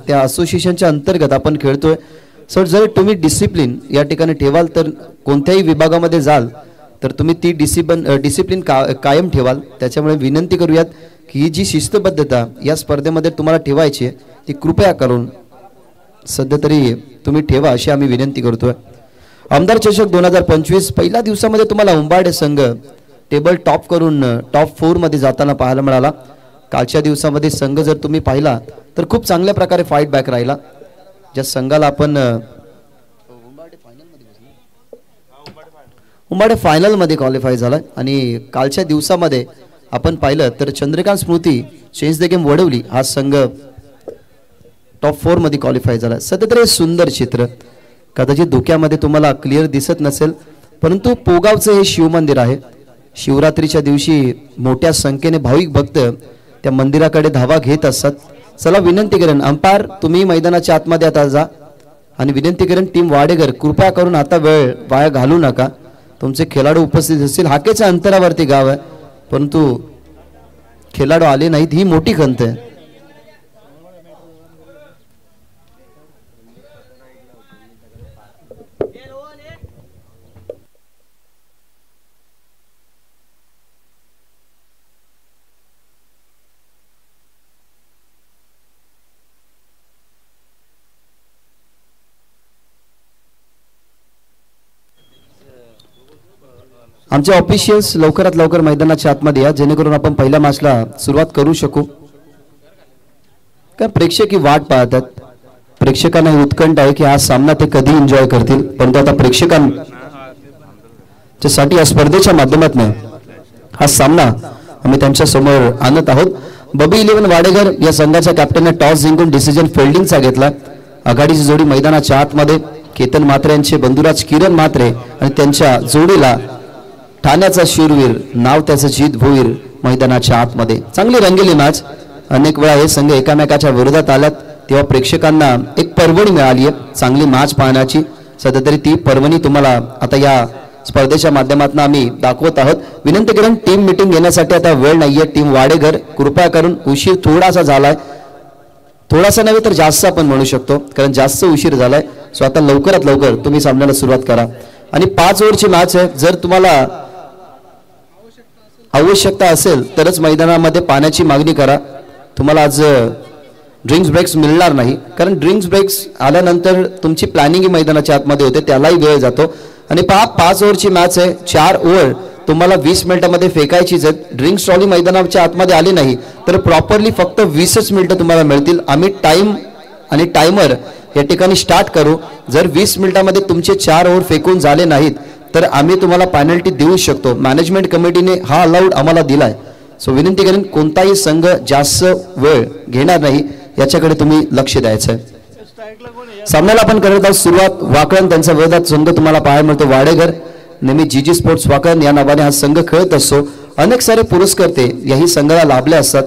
त्या असोसिएशनच्या अंतर्गत आपण खेळतोय. सर जर तुम्ही डिसिप्लिन या ठिकाणी ठेवाल तर कोणत्याही विभागामध्ये जाल तर तुम्ही ती डिसिप्लिन कायम ठेवाल. त्याच्यामुळे विनंती करूयात की ही जी शिस्तबद्धता या स्पर्धेमध्ये तुम्हाला ठेवायची आहे ती कृपया करून सध्या तरी तुम्ही ठेवा अशी आम्ही विनंती करतोय. आमदार चषक 2025 पहिल्या दिवसामध्ये तुम्हाला उंबाडे संघ टेबल टॉप करून टॉप 4 मध्ये जाताना पाहायला मिळाला. कालच्या दिवसामध्ये संघ जर तुम्ही पाहिला तर खूप चांगल्या प्रकारे फाईट बॅक राहिला. ज्या संघाला आपण उंबाडे फायनल मध्ये क्वालिफाय झाला आणि कालच्या दिवसामध्ये आपण पाहिलं तर चंद्रकांत स्मृती चेंज द गेम वडवली हा संघ टॉप 4 मध्ये क्वालिफाय झाला. सध्या तर हे सुंदर चित्र कदाचित धुक्यामध्ये तुम्हाला क्लिअर दिसत नसेल परंतु पोगावचं हे शिवमंदिर आहे. शिवरात्रीच्या दिवशी मोठ्या संख्येने भाविक भक्त त्या मंदिराकडे धावा घेत असतात. चला विनंती करेन अंपायर तुम्ही मैदानाच्या आतमध्ये आता जा आणि विनंती करेन टीम वाडेकर कृपया करून आता वेळ वाया घालू नका. तुमचे खेळाडू उपस्थित असतील. हाकेच्या अंतरावरती गाव आहे परंतु खेळाडू आले नाहीत ही मोठी खंत आहे. आमचे ऑफिशियल्स लवकरात लवकर मैदानाच्या आतमध्ये या जेणेकरून आपण पहिल्या मॅचला सुरुवात करू शकू. काय प्रेक्षक ही वाट पाहतात. प्रेक्षकांना उत्कंठ आहे की हा सामना ते कधी एन्जॉय करतील परंतु आता प्रेक्षकांसाठी या स्पर्धेच्या माध्यमातून हा सामना आम्ही त्यांच्या समोर आणत आहोत. बबी 11 वाडेकर या संघाच्या कॅप्टनने टॉस जिंकून डिसिजन फिल्डिंगचा घेतला. आघाडीची जोडी मैदानाच्या आतमध्ये केतन म्हात्रे यांचे बंधुराज किरण म्हात्रे आणि त्यांच्या जोडीला ठाण्याचा शूरवीर नाव त्याचं जित भोईर मैदानाच्या आतमध्ये. चांगली रंगलेली मॅच. अनेक वेळा हे संघ एकामेकाच्या विरोधात आल्यात तेव्हा प्रेक्षकांना एक पर्वणी मिळाली आहे चांगली मॅच पाहण्याची. सध्या तरी ती पर्वणी तुम्हाला आता या स्पर्धेच्या माध्यमातून आम्ही दाखवत आहोत. विनंती करून टीम मीटिंग घेण्यासाठी आता वेळ नाहीये. टीम वाडेघर कृपया करून उशीर थोडासा झालाय. थोडासा नव्हे तर जास्त आपण म्हणू शकतो कारण जास्त उशीर झालाय. सो आता लवकरात लवकर तुम्ही सामन्याला सुरुवात करा आणि 5 ओव्हरची मॅच आहे. जर तुम्हाला आवश्यकता असेल तरच मैदानामध्ये पाण्याची मागणी करा. तुम्हाला आज ड्रिंक्स ब्रेक्स मिळणार नाही कारण ड्रिंक्स ब्रेक्स आल्यानंतर तुमची प्लॅनिंग मैदानाच्या आतमध्ये होते त्यालाही वेळ जातो. आणि 5 ओव्हरची मॅच आहे. 4 ओव्हर तुम्हाला 20 मिनिटांमध्ये फेकायचीच आहेत. ड्रिंक्स ट्रॉली मैदानाच्या आतमध्ये आली नाही तर प्रॉपरली फक्त 20च मिनिटं तुम्हाला मिळतील. आम्ही टाइम आणि टायमर या ठिकाणी स्टार्ट करू. जर 20 मिनिटांमध्ये तुमचे 4 ओव्हर फेकून झाले नाहीत तर आम्ही तुम्हाला पेनल्टी देऊ शकतो. मॅनेजमेंट कमिटीने हा अलाउड आम्हाला दिलाय. सो विनंती करेन कोणताही संघ जास्त वेळ घेणार नाही याच्याकडे तुम्ही लक्ष द्यायचं. सामन्याला आपण करत आहोत सुरुवात. वाकळण त्यांच्या विरोधात संघ तुम्हाला पाहायला मिळतो वाडेघर. नेहमी जीजी स्पोर्ट्स वाकळण या नावाने हा संघ खेळत असतो. अनेक सारे पुरस्कर्ते याही संघाला लाभले असतात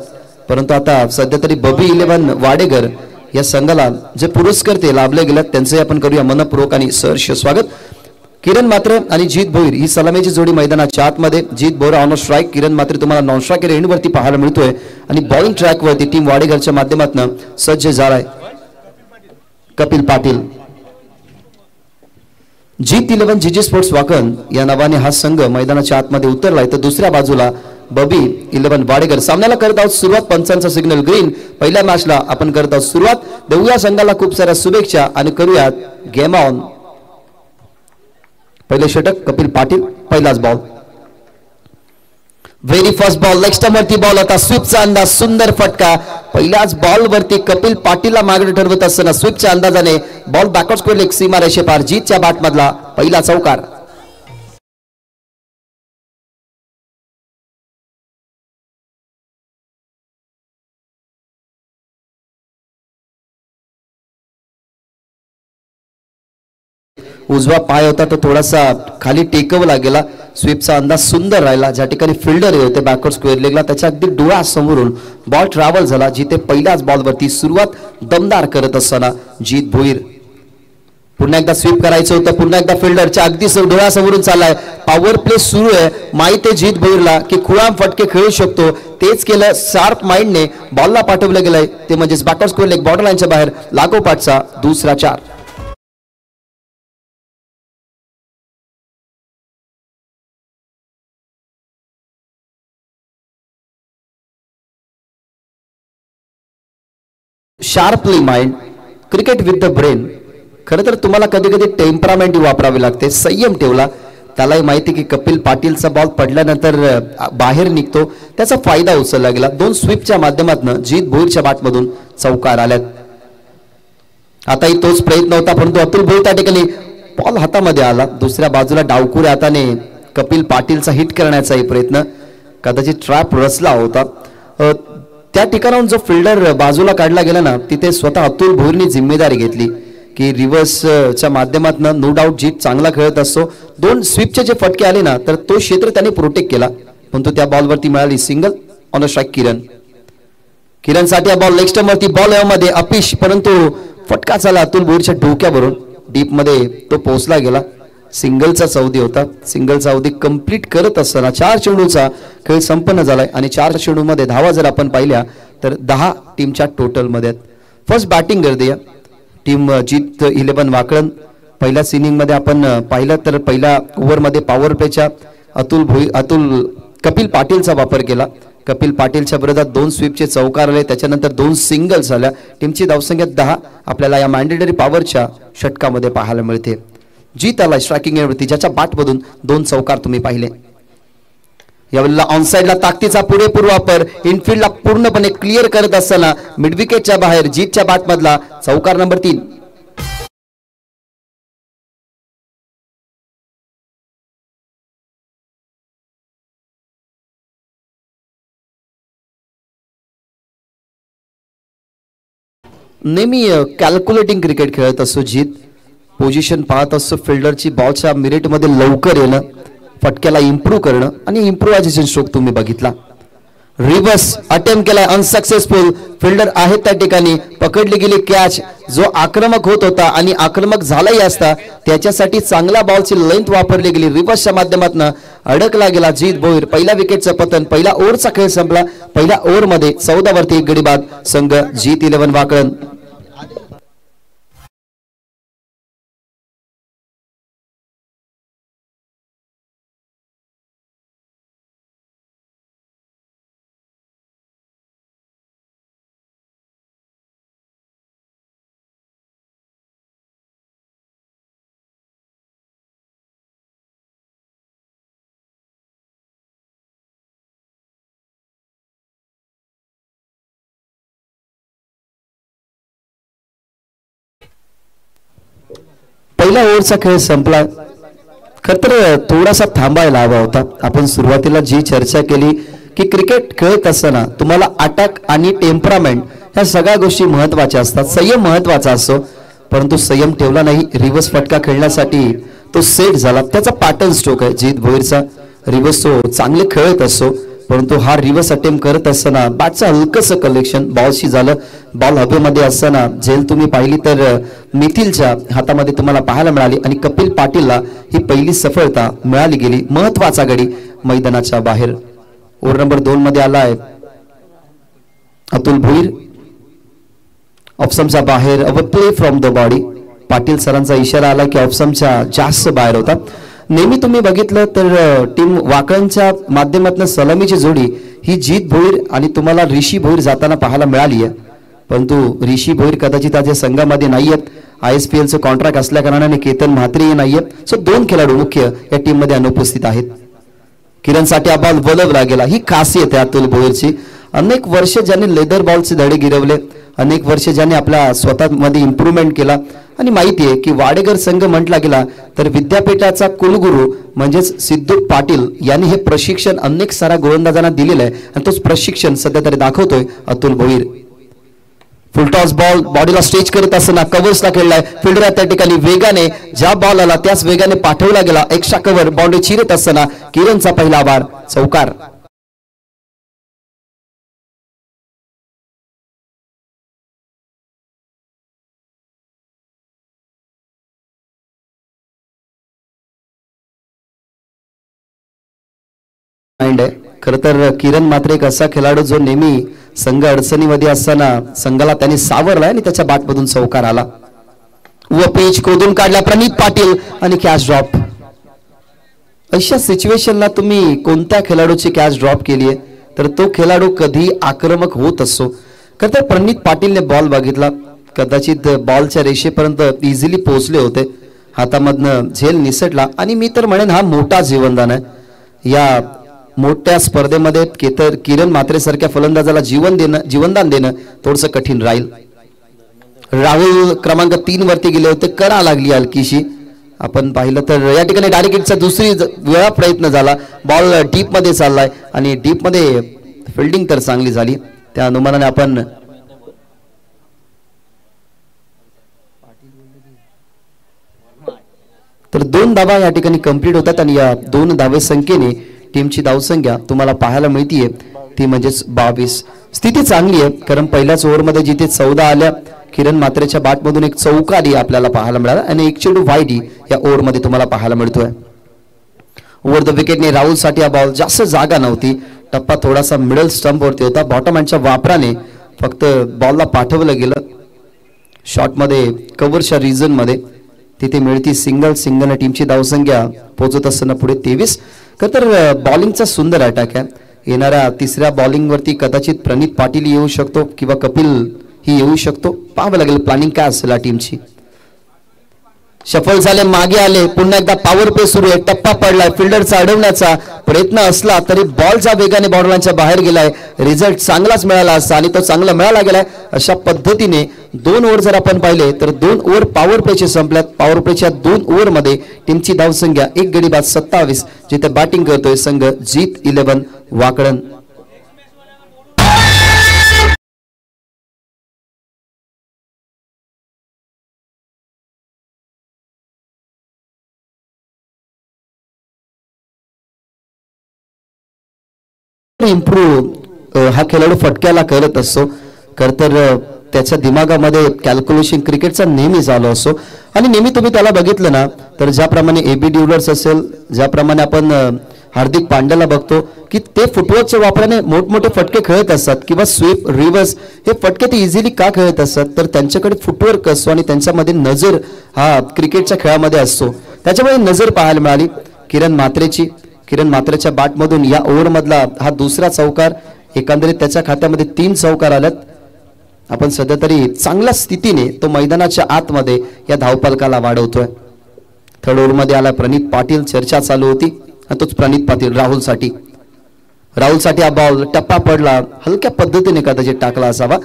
परंतु आता सध्या तरी बबी 11 वाडेघर या संघाला जे पुरस्कर्ते लाभले गेल्यात त्यांचे आपण करूया मनपूर्वक आणि सहर्ष स्वागत. किरण म्हात्रे आणि जित भोईर ही सलामीची जोडी मैदानाच्या आतमध्ये. जित भोईर ऑन स्ट्राईक. किरण म्हात्रे तुम्हाला नॉन स्ट्राईक रेंजवरती पाहायला मिळतोय आणि बॉलिंग ट्रॅकवरती टीम वाडेघरच्या माध्यमातून सज्ज झालाय कपिल पाटील. जीत 11 जीजी स्पोर्ट्स वाकण या नावाने हा संघ मैदानाच्या आतमध्ये उतरलाय तर दुसऱ्या बाजूला बबी 11 वाडेघर. सामन्याला करत आहोत सुरुवात. पंचांचा सिग्नल ग्रीन. पहिल्या मॅचला आपण करत आहोत सुरुवात. देऊया संघाला खूप साऱ्या शुभेच्छा आणि करूयात गेम ऑन. पहिले षटक कपिल पाटील. पहिलाच ball. Very first ball leg stump वरती बॉल होता. स्वीपचा अंदाज. सुंदर फटका. पहिल्याच बॉल वरती कपिल पाटीलला मागे ठरवत असताना स्वीपच्या अंदाजाने बॉल बॅकवर्ड स्क्वेअर लेग सीमा रेषेपार. जीतच्या बॅट मधला पहिला चौकार. उजवा पाय होता तो थोडासा खाली टेकवला गेला. स्वीपचा अंदाज सुंदर राहिला. ज्या ठिकाणी फिल्डर होते बॅकवर्ड स्क्वेअर लेगला त्याच्या अगदी डोळ्यासमोरून बॉल ट्रॅव्हल झाला. जिथे पहिल्याच बॉलवरती सुरुवात दमदार करत असताना जीत भोईर पुन्हा एकदा स्वीप करायचं होतं, पुन्हा एकदा फिल्डरच्या अगदी डोळ्यासमोरून चाललाय, पॉवर प्ले सुरू आहे. माहिती आहे जीत भोईरला की खुळाम फटके खेळू शकतो, तेच केलं. शार्प माइंडने बॉलला पाठवलं गेलंय, ते म्हणजेच बॅकवर्ड स्क्वेअर लेग बॉर्डर लाईनच्या बाहेर लागोपाठचा दुसरा 4. Sharply mind, cricket with the brain. खरं तर तुम्हाला कधी कधी टेम्परामेंट वापरावे लागते. संयम ठेवला. त्यालाही माहिती की कपिल पाटीलचा बॉल पडल्यानंतर बाहेर निघतो, त्याचा फायदा उचलला गेला. 2 स्वीपच्या माध्यमातून जीत भोईरच्या बॅटमधून चौकार आल्यात. आताही तोच प्रयत्न होता, परंतु अतुल भोईर त्या ठिकाणी बॉल हातामध्ये आला. दुसऱ्या बाजूला डावकुऱ्या हाताने कपिल पाटीलचा हिट करण्याचाही प्रयत्न, कदाचित ट्रॅप रचला होता. त्या ठिकाणाहून जो फिल्डर बाजूला काढला गेला ना, तिथे स्वतः अतुल भोईरनी जिम्मेदारी घेतली की रिव्हर्सच्या माध्यमातून नो डाऊट जीत चांगला खेळत असतो. 2 स्वीपचे जे फटके आले ना, तर तो क्षेत्र त्याने प्रोटेक्ट केला, परंतु त्या बॉलवरती मिळाली सिंगल ऑन अ स्ट्राईक. किरणसाठी बॉल लेग स्टंपवरती, बॉल मध्ये अपिश, परंतु फटका झाला अतुल भोईरच्या डोक्यावरून. डीप मध्ये तो पोहोचला गेला. सिंगलचा अवधी होता. सिंगलचा अवधी कंप्लीट करत असताना 4 चेंडूचा खेळ संपन्न झालाय आणि 4 चेंडूमध्ये धावा जर आपण पाहिल्या तर 10 टीमच्या टोटल मध्ये. फर्स्ट बॅटिंग करते टीम जीत 11 वाकळण. पहिल्याच इनिंग मध्ये आपण पाहिलं तर पहिल्या ओव्हरमध्ये पॉवर प्लेच्या कपिल पाटीलचा वापर केला. कपिल पाटीलच्या विरोधात 2 स्वीपचे चौकार आले, त्याच्यानंतर 2 सिंगल्स आल्या. टीमची धावसंख्या 10 आपल्याला या मॅन्डेटरी पॉवरच्या षटकामध्ये पाहायला मिळते. जीत आला स्ट्रायकिंग एंडवरती, ज्याच्या बॅटमधून 2 चौकार तुम्ही पाहिले. यावेळेला ऑनसाइडला ताकदीचा पुरेपूर वापर, इनफिल्डला पूर्णपणे क्लिअर करत असताना मिडविकेटच्या बाहेर जीतच्या बॅटमधला चौकार नंबर 3. नेहमी कॅल्क्युलेटिंग क्रिकेट खेळत असतो जीत. पोझिशन पाहत असतो फिल्डरची, बॉलच्या मिनिटमध्ये लवकर येणं, फटक्याला इम्प्रूव्ह करणं आणि इम्प्रोव्हायझेशन स्ट्रोक तुम्ही बघितला. रिव्हर्स अटेम्प्ट केलाय, अनसक्सेसफुल. फिल्डर आहे त्या ठिकाणी, पकडली गेली कॅच. जो आक्रमक होत होता आणि आक्रमक झालाही असता, त्याच्यासाठी चांगल्या बॉलची लेंथ वापरली गेली. रिव्हर्सच्या माध्यमातून अडकला गेला जीत भोईर. पहिल्या विकेटचं पतन. पहिला ओव्हरचा खेळ संपला. पहिल्या ओव्हरमध्ये 14 वरती 1 गडी बाद. संघ जीत 11 वाकळण. पहिला ओव्हरचा खेळ संपला. खर तर थोडासा थांबायला हवा होता. आपण सुरुवातीला जी चर्चा केली की क्रिकेट खेळत असताना तुम्हाला अटॅक आणि टेम्परामेंट ह्या सगळ्या गोष्टी महत्वाच्या असतात. संयम महत्वाचा असतो, परंतु संयम ठेवला नाही. रिव्हर्स फटका खेळण्यासाठी तो सेट झाला. त्याचा पॅटर्न स्ट्रोक आहे जीत भोईरचा. रिव्हर्स तो चांगले खेळत असतो, परंतु हा रिव्हर्स अटेम्प्ट करत असताना बॅटचं हलकंसं कलेक्शन बॉलशी झालं. बॉल हवेमध्ये असताना झेल तुम्ही पाहिली तर मिथिलच्या हातामध्ये तुम्हाला पाहायला मिळाली आणि कपिल पाटीलला ही पहिली सफलता मिळाली गेली. महत्वाचा गडी मैदानाच्या बाहेर. ओव्हर नंबर 2 मध्ये आलाय अतुल भोईर. ऑप्शनच्या बाहेर, अ play from the body. Patil सरांचा इशारा आला की ऑप्शनच्या जास्त बाहेर होता. नेहमी तुम्ही बघितलं तर टीम वाकळणच्या माध्यमातून सलामीची जोडी ही जीत भोईर आणि तुम्हाला ऋषी भोईर जाताना पाहायला मिळाली आहे, परंतु ऋषी भोईर कदाचित आज या संघामध्ये नाहीयेत. ISPLचं कॉन्ट्रॅक्ट असल्या कारणाने केतन म्हात्रेही नाहीयेत. सो 2 खेळाडू मुख्य या टीम मध्ये अनुपस्थित आहेत. किरणसाठी बॉल वलवला गेला. ही खासियत आहे अतुल भोईरची. अनेक वर्ष ज्यांनी लेदर बॉलचे धडे गिरवले, अनेक वर्ष ज्यांनी आपल्या स्वतःमध्ये इम्प्रूव्हमेंट केला आणि माहिती आहे की वाडेकर संघ म्हटला गेला तर विद्यापीठाचा कुलगुरू म्हणजेच सिद्धू पाटील यांनी हे प्रशिक्षण अनेक साऱ्या गोलंदाजांना दिलेलं आहे आणि तोच प्रशिक्षण सध्या तरी दाखवतोय अतुल भोईर. फुलटॉस बॉल बॉडीला स्ट्रेच करत असताना कव्हर्सला खेळलाय. फिल्डर त्या ठिकाणी वेगाने ज्या बॉल आला त्याच वेगाने पाठवला गेला. एक्स्ट्रा कव्हर बाउंड्री चिरत असताना किरणचा पहिला बार चौकार. माइंड आहे. खरं तर किरण मात्र एक असा खेळाडू जो नेहमी संघ अडचणीमध्ये असताना संघाला त्याने सावरलाय आणि त्याच्या बॅटमधून चौकार आला. व पेच खोदून काढला प्रणित पाटील आणि कॅच ड्रॉप. अशा सिच्युएशनला तुम्ही कोणत्या खेळाडूची कॅच ड्रॉप केली आहे तर तो खेळाडू कधी आक्रमक होत असतो. खरं तर प्रणित पाटीलने बॉल बघितला, कदाचित बॉलच्या रेषेपर्यंत इझिली पोहोचले होते, हातामधनं झेल निसटला आणि मी तर म्हणेन हा मोठा जीवनदान आहे. या मोठ्या स्पर्धेमध्ये किरण मात्रे सारख्या फलंदाजाला जीवनदान देणं थोडंसं कठीण राहील. राहुल क्रमांक 3 वरती गेले होते, करा लागली हलकीशी. आपण पाहिलं तर या ठिकाणी डायरेक्ट हिटचा दुसरी वेळा प्रयत्न झाला, बॉल डीप मध्ये चाललाय आणि डीप मध्ये फिल्डिंग तर चांगली झाली. त्या अनुमानाने आपण तर 2 धावा या ठिकाणी कंप्लीट होतात आणि या 2 धावे संख्येने टीमची धावसंख्या तुम्हाला पाहायला मिळतीये ती म्हणजेच 22. स्थिती चांगली आहे कारण पहिल्याच ओव्हरमध्ये जिथे 14 आल्या किरण मात्रेच्या बॅटमधून एक चौकारी आपल्याला पाहायला मिळाला आणि एक चेंडू वाईड या ओव्हरमध्ये तुम्हाला पाहायला मिळतोय. ओव्हर द विकेटने राहुलसाठी हा बॉल जास्त जागा नव्हती, टप्पा थोडासा मिडल स्टंप वरती होता. बॉटम हँडच्या वापराने फक्त बॉलला पाठवलं गेलं शॉटमध्ये कव्हरच्या रिजन मध्ये, तिथे मिळती सिंगल टीमची धावसंख्या पोहोचत असताना पुढे 23. तर बॉलिंगचा सुंदर अटॅक आहे. येणाऱ्या तिसऱ्या बॉलिंग वरती कदाचित प्रणित पाटील येऊ शकतो किंवा कपिल ही येऊ शकतो, पाहावं लागेल प्लॅनिंग काय असेल टीमची. शफल झाले, मागे आले, पुन्हा एकदा पॉवर प्ले सुरू आहे. टप्पा पडलाय, फिल्डरचा अडवण्याचा प्रयत्न असला तरी बॉलच्या वेगाने बॉर्डरलाईनच्या बाहेर गेलाय. रिझल्ट चांगलाच मिळाला असता आणि तो चांगला मिळाला गेलाय. अशा पद्धतीने 2 ओव्हर जर आपण पाहिले तर 2 ओव्हर पॉवर प्लेचे संपल्यात. पॉवर प्लेच्या 2 ओव्हर मध्ये टीमची धावसंख्या 1 गडी बाद 27. जिथे बॅटिंग करतोय संघ जीत 11 वाकळण. इम्प्रूव्ह हा खेळाडू फटक्याला करत असतो. खर तर त्याच्या दिमागामध्ये कॅल्क्युलेशन क्रिकेटचा नेहमी चालू असतो आणि नेहमी तुम्ही त्याला बघितलं ना तर ज्याप्रमाणे AB डिव्हिलियर्स असेल, ज्याप्रमाणे आपण हार्दिक पांड्याला बघतो की ते फुटवर्कच्या वापराने मोठमोठे फटके खेळत असतात किंवा स्वीप रिव्हर्स हे फटके ते इझिली का खेळत असतात तर त्यांच्याकडे फुटवर्क असतो आणि त्यांच्यामध्ये नजर हा क्रिकेटच्या खेळामध्ये असतो. त्याच्यामुळे नजर पाहायला मिळाली किरण मात्रेच्या बॅटमधून या ओव्हरमधला हा दुसरा चौकार. एकंदरीत त्याच्या खात्यामध्ये 3 चौकार आल्यात. आपण सध्या तरी चांगल्या स्थितीने तो मैदानाच्या आतमध्ये या धावफलकाला वाढवतोय. थर्ड ओव्हरमध्ये आला प्रणित पाटील, चर्चा चालू होती आणि तोच प्रणित पाटील राहुलसाठी हा बॉल टप्पा पडला, हलक्या पद्धतीने कदाचित टाकला असावा.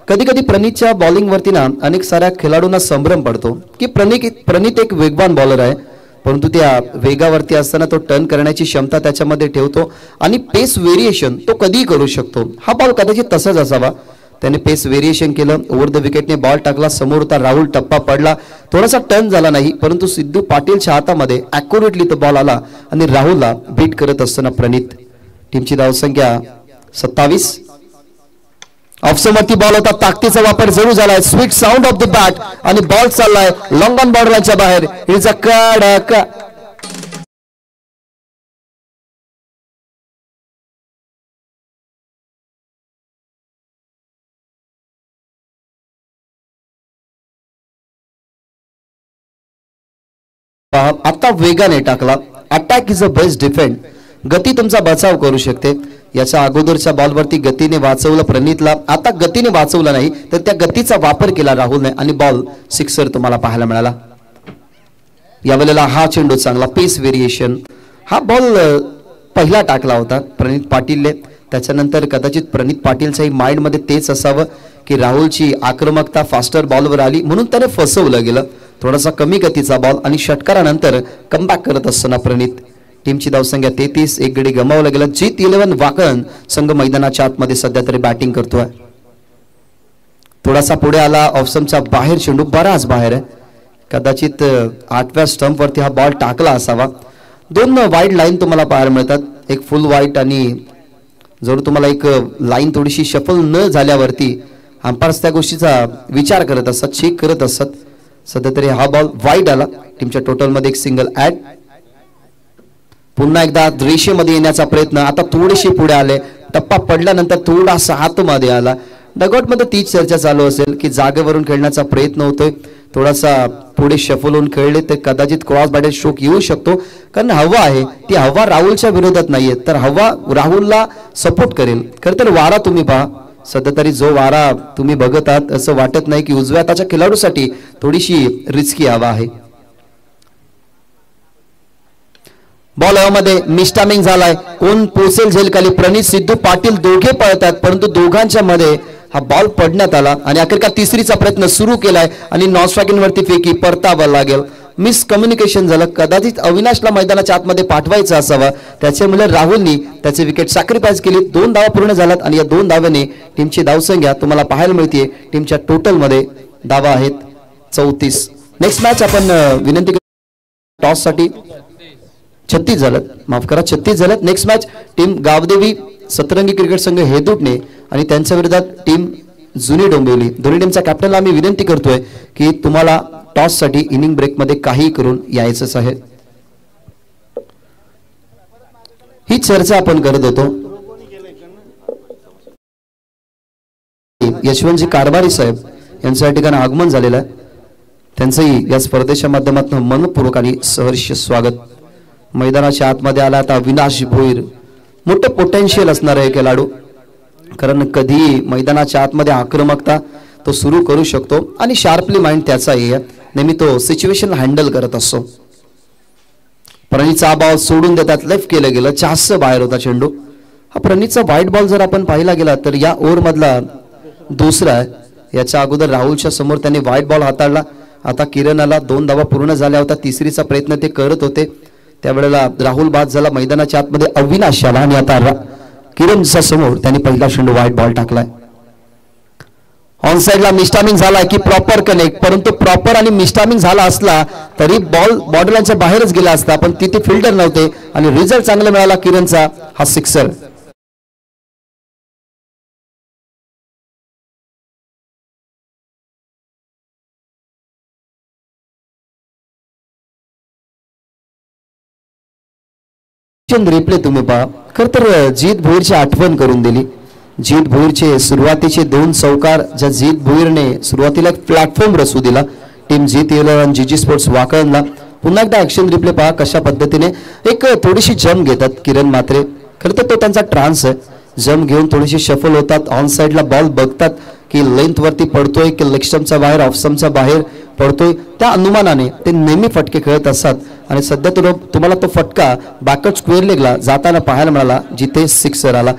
कधी कधी प्रणितच्या बॉलिंग वरती ना अनेक साऱ्या खेळाडूंना संभ्रम पडतो की प्रणित एक वेगवान बॉलर आहे, परंतु त्या वेगावरती असताना तो टर्न करण्याची क्षमता त्याच्यामध्ये ठेवतो आणि पेस व्हेरिएशन तो कधीही करू शकतो. हा बॉल कदाचित तसाच असावा. त्याने पेस व्हेरिएशन केलं, ओव्हर द विकेटने बॉल टाकला, समोर होता राहुल, टप्पा पडला, थोडासा टर्न झाला नाही, परंतु सिद्धू पाटीलच्या हातामध्ये ॲक्युरेटली तो बॉल आला आणि राहुलला बीट करत असताना प्रणित. टीमची धावसंख्या 27. ऑफसमरती बॉल होता, ताकदीचा वापर जरूर झालाय, sweet sound of the bat आणि बॉल चाललाय लॉंग ऑन बॉर्डरच्या बाहेर. इट्स अ कडक. आता वेगाने टाकला. Attack is a best defend. गती तुमचा बचाव करू शकते. याच्या अगोदरच्या बॉलवरती गतीने वाचवलं प्रणितला, आता गतीने वाचवला नाही तर त्या गतीचा वापर केला राहुलने आणि बॉल सिक्सर तुम्हाला पाहायला मिळाला. यावेळेला हा चेंडू चांगला, पेस व्हेरिएशन. हा बॉल पहिला टाकला होता प्रणित पाटीलने. त्याच्यानंतर कदाचित प्रणित पाटीलच्याही माइंडमध्ये तेच असावं की राहुलची आक्रमकता फास्टर बॉलवर आली म्हणून त्याने फसवलं गेलं. थोडासा कमी गतीचा बॉल आणि षटकारानंतर कमबॅक करत असताना प्रणित. टीमची धावसंख्या 33. 1 गडी गमावला गेला. जीत 11 वाकळण संघ मैदानाच्या आतमध्ये सध्या तरी बॅटिंग करतोय. थोडासा पुढे आला, ऑफसमच्या बाहेर चेंडू, बराच बाहेर आहे. कदाचित 8व्या स्टंप वरती हा बॉल टाकला असावा. 2 वाईड लाईन तुम्हाला पाहायला मिळतात, एक फुल वाईट आणि जर तुम्हाला एक लाईन थोडीशी शफल न झाल्यावरती अंपायर्स त्या गोष्टीचा विचार करत असतात, चेक करत असतात. सध्या तरी हा बॉल वाईड आला. टीमच्या टोटल मध्ये एक सिंगल ऍड. पुन्हा एकदा रेषेमध्ये येण्याचा प्रयत्न, आता थोडेसे पुढे आले, टप्पा पडल्यानंतर थोडासा आतमध्ये आला. डगआउटमध्ये तीच चर्चा चालू असेल की जागेवरून खेळण्याचा प्रयत्न होतोय, थोडासा पुढे शफल होऊन खेळले तर कदाचित क्रॉस बॅटर स्ट्रोक येऊ शकतो. कारण हवा आहे ती हवा राहुलच्या विरोधात नाहीये, तर हवा राहुलला सपोर्ट करेल. खरं तर वारा तुम्ही पहा, सध्या तरी जो वारा तुम्ही बघत आहात असं वाटत नाही की उजव्या हाताच्या खेळाडूसाठी थोडीशी रिस्की हवा आहे. बॉल हवामध्ये मिस्टामिंग झालाय, कोण पोसेल झेल खाली, प्रणित सिद्धू पाटील दोघे पळतात, परंतु दोघांच्या मध्ये हा बॉल पडण्यात आला आणि अखेरकार तिसरीचा प्रयत्न सुरू केलाय आणि नॉन स्ट्रायकिंग वरती फेकी परतावा लागेल. मिस कम्युनिकेशन झालं, कदाचित अविनाशला मैदानाच्या आतमध्ये पाठवायचं असावं, त्याच्यामुळे राहुलनी त्याचे विकेट सॅक्रिफाईस केली. 2 धावा पूर्ण झाल्यात आणि या 2 धाव्याने टीमची धावसंख्या तुम्हाला पाहायला मिळते. टीमच्या टोटल मध्ये धावा आहेत 34. नेक्स्ट मॅच आपण विनंती टॉस साठी 36 झालं, माफ करा 36 झालं. नेक्स्ट मॅच टीम गावदेवी सतरंगी क्रिकेट संघ हेदूटणे आणि त्यांच्या विरोधात टीम जुनी डोंबिवली. दोन्ही टीमच्या कॅप्टनला आम्ही विनंती करतोय की तुम्हाला टॉस साठी इनिंग ब्रेक मध्ये काही करून यायचंच आहे. ही चर्चा आपण करत होतो. यशवंतजी कारभारी साहेब यांचं या ठिकाणी आगमन झालेलं आहे, त्यांचंही या स्पर्धेच्या माध्यमातून मनपूर्वक आणि सहर्ष स्वागत. मैदानाच्या आतमध्ये आला आता अविनाश भोईर, मोठं पोटेन्शियल असणार आहे खेळाडू, कारण कधी मैदानाच्या आतमध्ये आक्रमकता तो सुरू करू शकतो आणि शार्पली माइंड त्याचा आहे, नेहमी तो सिच्युएशन हँडल करत असतो. प्रणीतचा बॉल सोडून देतात, लेफ्ट केलं गेलं, जास्त बाहेर होता चेंडू. हा प्रणीतचा व्हाईट बॉल जर आपण पाहिला गेला तर या ओव्हर मधला दुसरा आहे. याच्या अगोदर राहुलच्या समोर त्यांनी व्हाईट बॉल हाताळला. आता किरणाला 2 धावा पूर्ण झाल्या होत्या, तिसरीचा प्रयत्न ते करत होते, त्यावेळेला राहुल बाद झाला. मैदानाच्या आतमध्ये अविनाश आला आणि आता किरणच्या समोर त्यांनी पहिला चेंडू व्हाईट बॉल टाकलाय. ऑन साइडला मिस्टामिंग झालाय की प्रॉपर कनेक्ट, परंतु प्रॉपर आणि मिस्टामिंग झाला असला तरी बॉल बॉर्डरलाईनच्या बाहेरच गेला असता, पण तिथे फिल्डर नव्हते आणि रिझल्ट चांगला मिळाला किरणचा. हा सिक्सर. रिप्ले तुम्ही पहा, खर तर जीत भोईरची आठवण करून दिली. जीत भोईरचे सुरुवातीचे 2 चौकार ज्या जीत भोईरने सुरुवातीला एक प्लॅटफॉर्म रचू दिला टीम जीत येलं आणि जीजी स्पोर्ट्स वाकळणला. पुन्हा एकदा ऍक्शन रिप्ले पहा कशा पद्धतीने एक थोडीशी जम घेतात किरण मात्रे. खरं तर तो त्यांचा ट्रान्स आहे, जम घेऊन थोडीशी शफल होतात, ऑन साइडला बॉल बघतात की लेंथ वरती पडतोय की लेग स्टंपच्या बाहेर ऑफ स्टंपच्या बाहेर पडतोय, त्या अनुमानाने ते नेहमी फटके खेळत असतात. आणि सध्या तुम्हाला तो फटका बॅकअप स्क्वेअर लेगला जाताना पाहायला मिळाला, जिथे सिक्सर आला.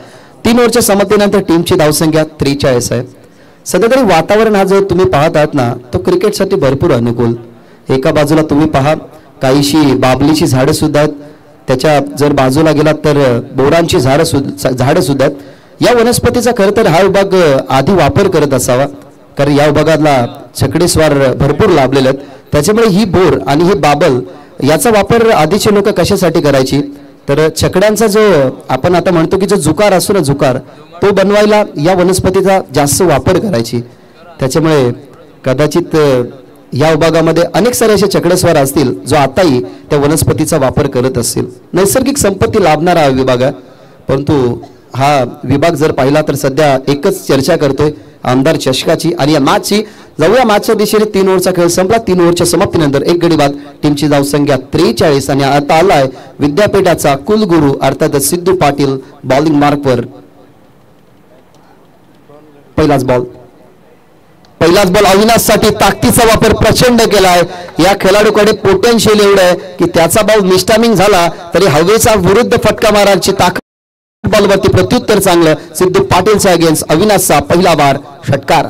3 ओव्हरच्या समाप्तीनंतर टीमची धावसंख्या 43 आहे. सध्या तरी वातावरण हा जो तुम्ही पाहत आहात ना, तो क्रिकेटसाठी भरपूर अनुकूल. एका बाजूला तुम्ही पहा काहीशी बाबलीची झाडं सुद्धा आहेत, त्याच्या जर बाजूला गेलात तर बोरांची झाडं सुद्धा आहेत. या वनस्पतीचा खरं तर हा विभाग आधी वापर करत असावा, कारण या विभागातला छकडेस्वार भरपूर लाभलेले आहेत. त्याच्यामुळे ही बोर आणि ही बाबल याचा वापर आधीचे लोक कशासाठी करायची, तर छकड्यांचा जो आपण आता म्हणतो की जो जुकार असतो ना, जुकार तो बनवायला या वनस्पतीचा जास्त वापर करायची. त्याच्यामुळे कदाचित या विभागामध्ये अनेक सारे असे चकडेस्वार असतील जो आताही त्या वनस्पतीचा वापर करत असतील. नैसर्गिक संपत्ती लाभणारा हा विभाग आहे, परंतु हा विभाग जर पाहिला तर सध्या एकच चर्चा करतोय आमदार चषकाची आणि या मॅचची. जाऊया मॅचच्या दिशेने. 3 ओव्हरचा खेळ संपला. 3 ओव्हरच्या समाप्तीनंतर 1 गडी बाद. टीमची धावसंख्या 43 आणि आता आलाय विद्यापीठाचा कुलगुरू अर्थात सिद्धू पाटील बॉलिंग मार्कवर. पहिलाच बॉल अविनाश साठी ताकदीचा वापर प्रचंड केलाय. या खेळाडूकडे पोटेन्शियल एवढं आहे की त्याचा बॉल मिस्टामिंग झाला तरी हवेचा विरुद्ध फटका मारायची ताकद. बॉलवरती प्रत्युत्तर चांगलं सिद्धू पाटीलचा अगेन्स्ट अविनाशचा पहिला बार षटकार.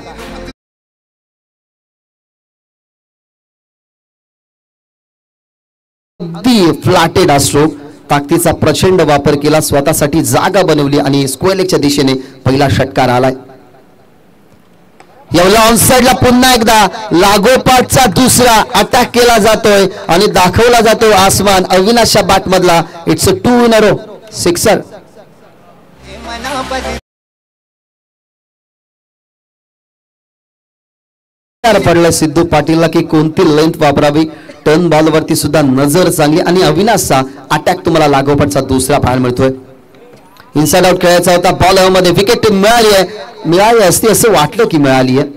अगदी फ्लॅटेड स्ट्रोक, ताकदीचा प्रचंड वापर केला, स्वतःसाठी जागा बनवली आणि स्क्वेअर लेगच्या दिशेने पहिला षटकार आलाय. यावेळेला ऑन साइडला पुन्हा एकदा लागोपाठचा दुसरा अटॅक केला जातोय आणि दाखवला जातो आसमान अविनाशच्या बॅट मधला. It's a 2 in a row sixer. पडलं सिद्धू पाटीलला की कोणती लेंथ वापरावी. टर्न बॉलवरती सुद्धा नजर चांगली आणि अविनाशचा अटॅक तुम्हाला लागोपाठचा दुसरा पाहायला मिळतोय. इनसाइड आउट खेळायचा होता बॉल मध्ये विकेट मिळाली असती असं वाटलं की मिळाली आहे.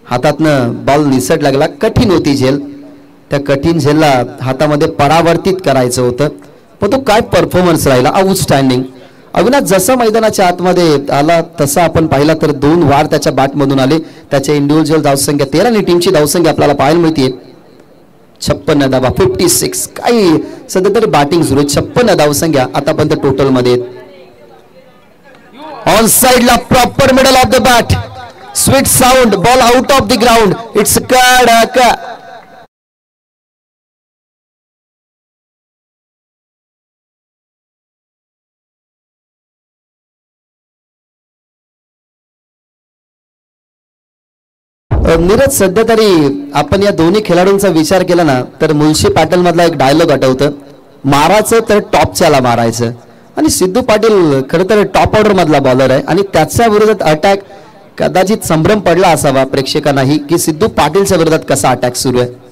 हातातनं बॉल निसट लागला. कठीण होती झेल. त्या कठीण झेलला हातामध्ये परावर्तित करायचं होतं पण तो काय परफॉर्मन्स राहिला आउटस्टँडिंग. अविनाश जसा मैदानाच्या आतमध्ये आला तसा आपण पाहिला तर 2 वार त्याच्या बॅटमधून आले. त्याच्या इंडिव्हिज्युअल धावसंख्या 13 आणि टीमची धावसंख्या आपल्याला पाहायला मिळते 56 धावा 56. काही सध्या तरी बॅटिंग सुरू आहे. 56 धावसंख्या आतापर्यंत टोटल मध्ये. ऑन साइडला proper middle of the bat sweet sound ball out of the ground. It's कडक. नीरज सध्या तरी आपण या दोन्ही खेळाडूंचा विचार केला ना तर मुळशी पॅटर्न मधला एक डायलॉग आठवतं, मारायचं तर टॉपच्याला मारायचं. आणि सिद्धू पाटील खरं तर टॉप ऑर्डर मधला बॉलर आहे आणि त्याच्या विरोधात अटॅक कदाचित संभ्रम पडला असावा प्रेक्षकांनाही की सिद्धू पाटीलच्या विरोधात कसा अटॅक सुरू आहे.